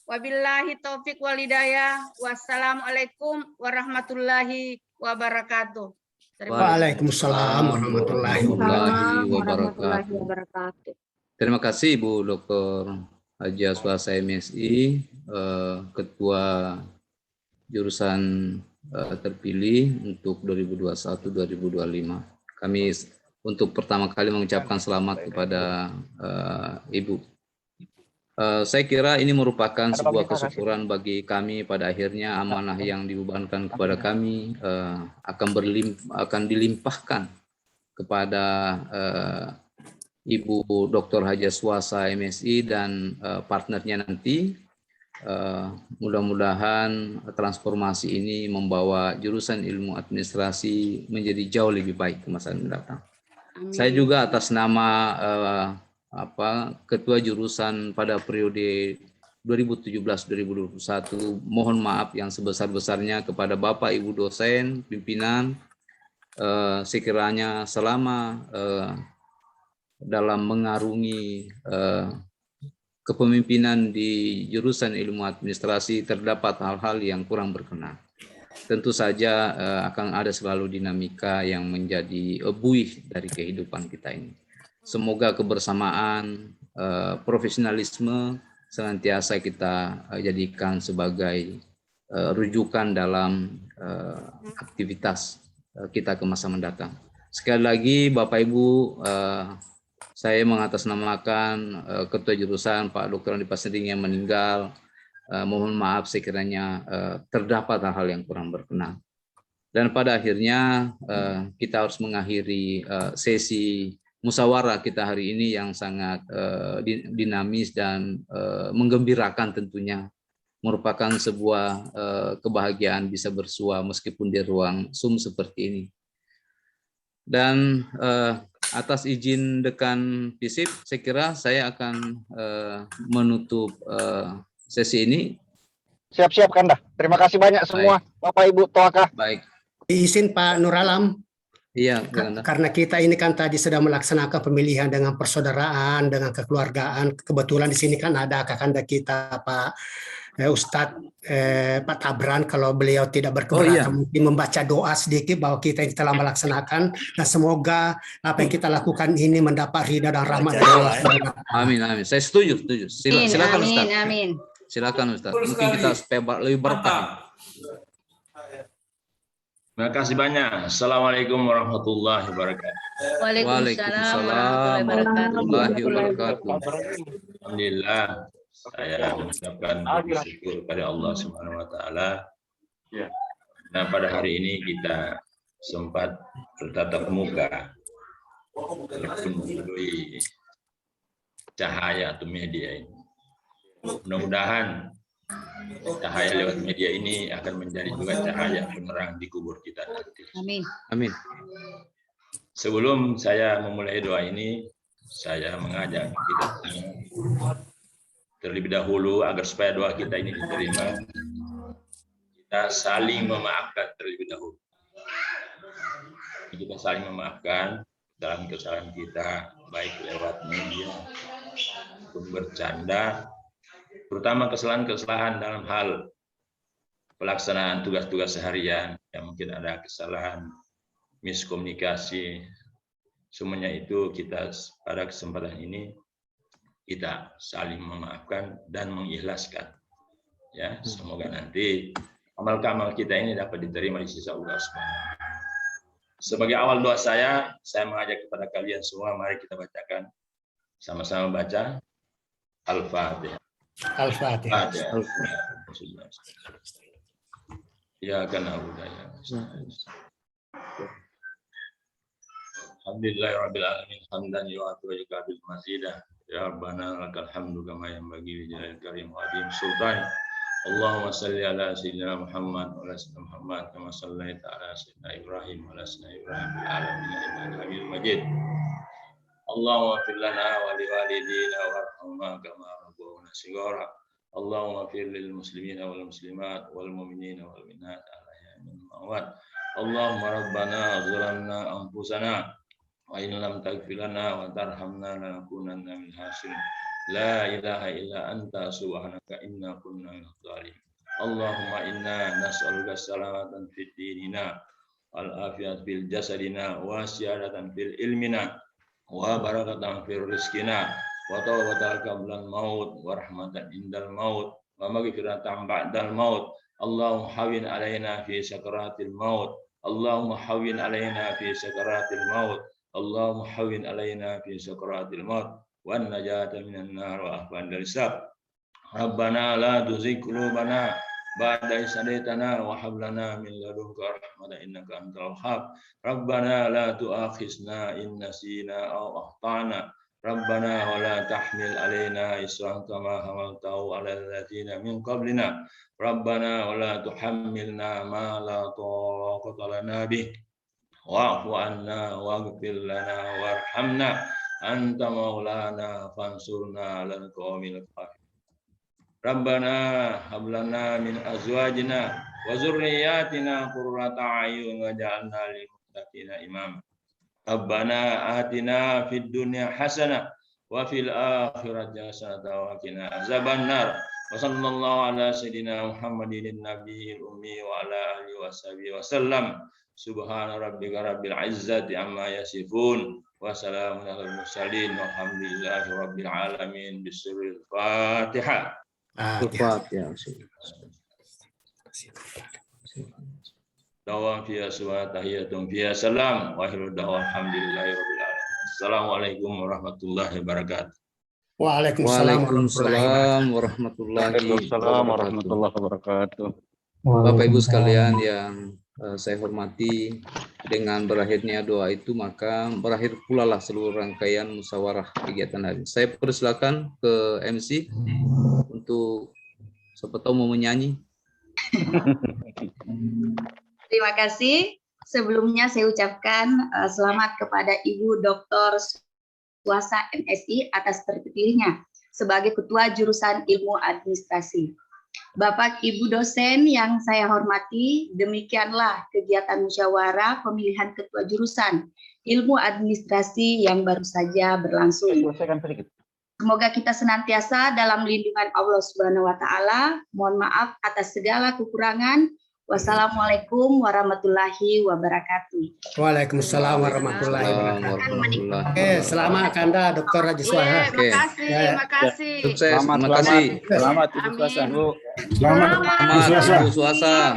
Wabillahi taufik wal hidayah. Wassalamualaikum warahmatullahi wabarakatuh. Waalaikumsalam warahmatullahi wabarakatuh. Terima kasih Ibu Dr. Haja Swasa MSI, Ketua Jurusan terpilih untuk 2021-2025. Kami untuk pertama kali mengucapkan selamat kepada Ibu. Saya kira ini merupakan sebuah kesyukuran bagi kami. Pada akhirnya amanah yang dibebankan kepada kami akan dilimpahkan kepada Ibu Dr. Haja Swasa MSI dan partnernya nanti mudah-mudahan transformasi ini membawa jurusan ilmu administrasi menjadi jauh lebih baik ke masa mendatang. Saya juga atas nama ketua jurusan pada periode 2017-2021 mohon maaf yang sebesar-besarnya kepada Bapak Ibu dosen, pimpinan, sekiranya selama dalam mengarungi kepemimpinan di jurusan ilmu administrasi terdapat hal-hal yang kurang berkenan. Tentu saja akan ada selalu dinamika yang menjadi buih dari kehidupan kita ini. Semoga kebersamaan, profesionalisme senantiasa kita jadikan sebagai rujukan dalam aktivitas kita ke masa mendatang. Sekali lagi Bapak Ibu, saya mengatasnamakan Ketua Jurusan Pak Dr. Andi Pasering yang meninggal. Mohon maaf sekiranya terdapat hal-hal yang kurang berkenan. Dan pada akhirnya kita harus mengakhiri sesi musyawarah kita hari ini yang sangat dinamis dan menggembirakan tentunya. Merupakan sebuah kebahagiaan bisa bersua meskipun di ruang Zoom seperti ini. Dan atas izin Dekan FISIP, saya kira saya akan menutup sesi ini. Siap-siap Kanda. Terima kasih banyak semua. Baik. Bapak Ibu Toaka. Baik. Izin Pak Nur Alam. Iya. Karena kita ini kan tadi sedang melaksanakan pemilihan dengan persaudaraan, dengan kekeluargaan. Kebetulan di sini kan ada kakanda kita Pak Ustadz Pak Tabran, kalau beliau tidak berkeberatan mungkin membaca doa sedikit bahwa kita ini telah melaksanakan dan semoga apa yang kita lakukan ini mendapat ridha dan rahmat dari Allah. Amin, amin. Saya setuju. Silakan Ustadz. Amin. Silakan Ustadz. Mungkin kita supaya lebih berkah. Terima kasih banyak. Assalamualaikum warahmatullahi wabarakatuh. Waalaikumsalam warahmatullahi wabarakatuh. Alhamdulillah. Saya mengucapkan bersyukur kepada Allah Subhanahu wa taala. Nah, pada hari ini kita sempat bertatap muka walaupun melalui cahaya atau media ini. Mudah-mudahan cahaya lewat media ini akan menjadi juga cahaya penerang di kubur kita nanti. Amin. Amin. Sebelum saya memulai doa ini, saya mengajak kita terlebih dahulu agar supaya doa kita ini diterima, kita saling memaafkan terlebih dahulu. Kita saling memaafkan dalam kesalahan kita, baik lewat media, untuk bercanda, terutama kesalahan-kesalahan dalam hal pelaksanaan tugas-tugas seharian, yang mungkin ada kesalahan, miskomunikasi, semuanya itu kita pada kesempatan ini kita saling memaafkan dan mengikhlaskan. Ya, semoga nanti amal-amal kita ini dapat diterima di sisi Allah Subhanahu. Sebagai awal doa saya mengajak kepada kalian semua, mari kita bacakan sama-sama baca Al-Fatihah. Al-Fatihah. Ya karena budaya. Alhamdulillahirabbil alamin hamdan yu'atu wa yukabil mazidah. Ya Rabbana lakal hamdu kama yanbaghi li jalali karim wa adim sultan. Allahumma salli ala sayyidina Muhammad wa ala sayyidina Muhammad kama sallaita ala sayyidina Ibrahim wa ala sayyidina Ibrahim fil alamin innaka Hamidum Majid. Allahumma fir lana wa li walidina warhamna kama rabbuna shighara. Allahumma fir lil muslimina wal muslimat wal mu'minina wal mu'minat al-ahya'i minhum amwat. Allahumma rabbana zalamna anfusana wa in lam taghfir lana wa tarhamna lanakunanna minal khasirin. La ilaha illa anta subhanaka inna kunna minadh dhalimin. Allahumma inna nas'aluka salamatan fid dinina wal afiyat fil jasadina wa siyadatan fil ilmina wa barakatan fil rizqina wa tawbatan qabla al-maut wa rahmatan indal maut wa maghfiratan ba'dal maut. Allahumma hawwin alaina fi sakaratil maut. Allahumma hawwin alaina fi sakaratil maut. Allahumma hawwin alaina fi sakaratil maut wan najata minan nar wa afwan dari hisab. Rabbana la tuzigh qulubana ba'da idh hadaytana wa hab lana min ladunka rahmatan innaka antal wahhab. Rabbana la tu'akhizna in nasina aw akhtana. Rabbana wa la tahmil alaina isran kama hamaltahu ala alladziina min qablina. Rabbana wa la tuhammilna ma la taqata lana bih. Wa'fu anna waghfir lana warhamna anta maulana fansurna 'alal qaumil kafirin. Rabbana hab lana min azwajina wa dzurriyyatina qurrata a'yun waj'alna lil muttaqina imama. Rabbana atina fid dunya hasanah wa fil akhirati hasanah wa qina azabannar. Wa sallallahu ala sayyidina Muhammadin nabiyil ummi wa ala alihi washabihi wasallam. Subhana rabbika rabbil izzati amma yasifun wa salamun alal mursalin walhamdulillahi rabbil alamin. Bismillahil Fatihah. Al-Fatihah. Dawam fiya suwa tahiyatun fiya salam wa akhiru da'wa alhamdulillahi rabbil alamin. Assalamualaikum warahmatullahi wabarakatuh. Waalaikumsalam warahmatullahi wabarakatuh. Bapak Ibu sekalian yang saya hormati, dengan berakhirnya doa itu maka berakhir pula lah seluruh rangkaian musyawarah kegiatan hari. Saya persilakan ke MC untuk siapa tahu mau menyanyi. Terima kasih. Sebelumnya saya ucapkan selamat kepada Ibu Dr. Suasa MSI atas terpilihnya sebagai Ketua Jurusan Ilmu Administrasi. Bapak Ibu dosen yang saya hormati, demikianlah kegiatan musyawarah pemilihan Ketua Jurusan Ilmu Administrasi yang baru saja berlangsung. Semoga kita senantiasa dalam lindungan Allah Subhanahu wa taala. Mohon maaf atas segala kekurangan. Wassalamualaikum warahmatullahi wabarakatuh. Waalaikumsalam warahmatullahi wabarakatuh. Oke, selamat Kanda Dr. Haji Suasa. Terima kasih. Sukses. Terima kasih. Selamat Ibu Suasa. Selamat Ibu Suasa.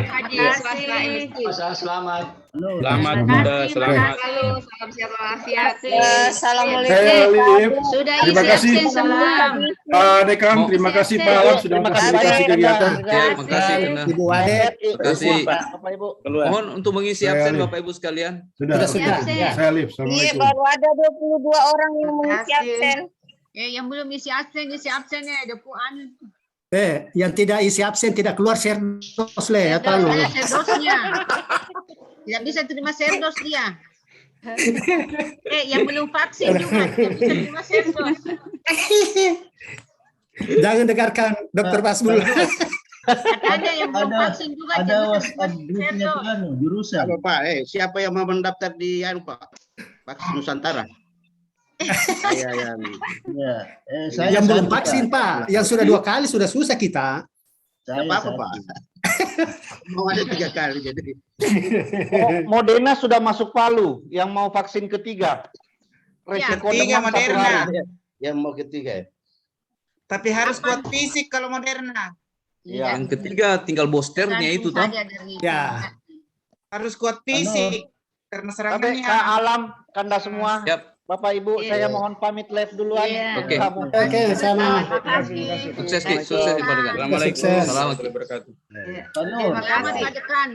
Selamat. Selamat Bunda, selamat. Salam sehat walafiat. Assalamualaikum. Sudah Terima kasih. Pak Dekan, terima kasih Pak Alam sudah memfasilitasi kegiatan. Terima kasih. Ibu Wade. Terima kasih. Bapak Ibu. Mohon untuk mengisi absen Bapak Ibu sekalian. Sudah. Saya live. Iya, Assalamualaikum. baru ada 22 orang yang mengisi absen. Yang belum isi absennya ada puan. Yang tidak isi absen tidak keluar serdos le atau Ada serdosnya. Tidak bisa terima serdos dia. Yang belum vaksin juga tidak bisa terima serdos. Jangan dengarkan Dr. Basmul. Ada yang belum vaksin juga ada WhatsApp grupnya jurusan. Pak, siapa yang mau mendaftar di Pak? Vaksin Nusantara. Yang belum vaksin Pak, yang sudah 2 kali sudah susah kita. Apa Pak? Mau ada 3 kali jadi. Moderna sudah masuk Palu, yang mau vaksin ketiga. Resiko Ketiga demam 1 Moderna. hari. Yang mau ketiga ya. Tapi harus kuat fisik kalau Moderna. Yang ketiga tinggal boosternya itu toh. Ya. Harus kuat fisik karena Tapi serangannya. Kak Alam, Kanda semua. Siap. Bapak Ibu, saya mohon pamit live duluan. Oke. Oke, sama. Sukses Ki, sukses Pak Dekan. Assalamualaikum. Selamat wabarakatuh. Terima kasih Pak Dekan.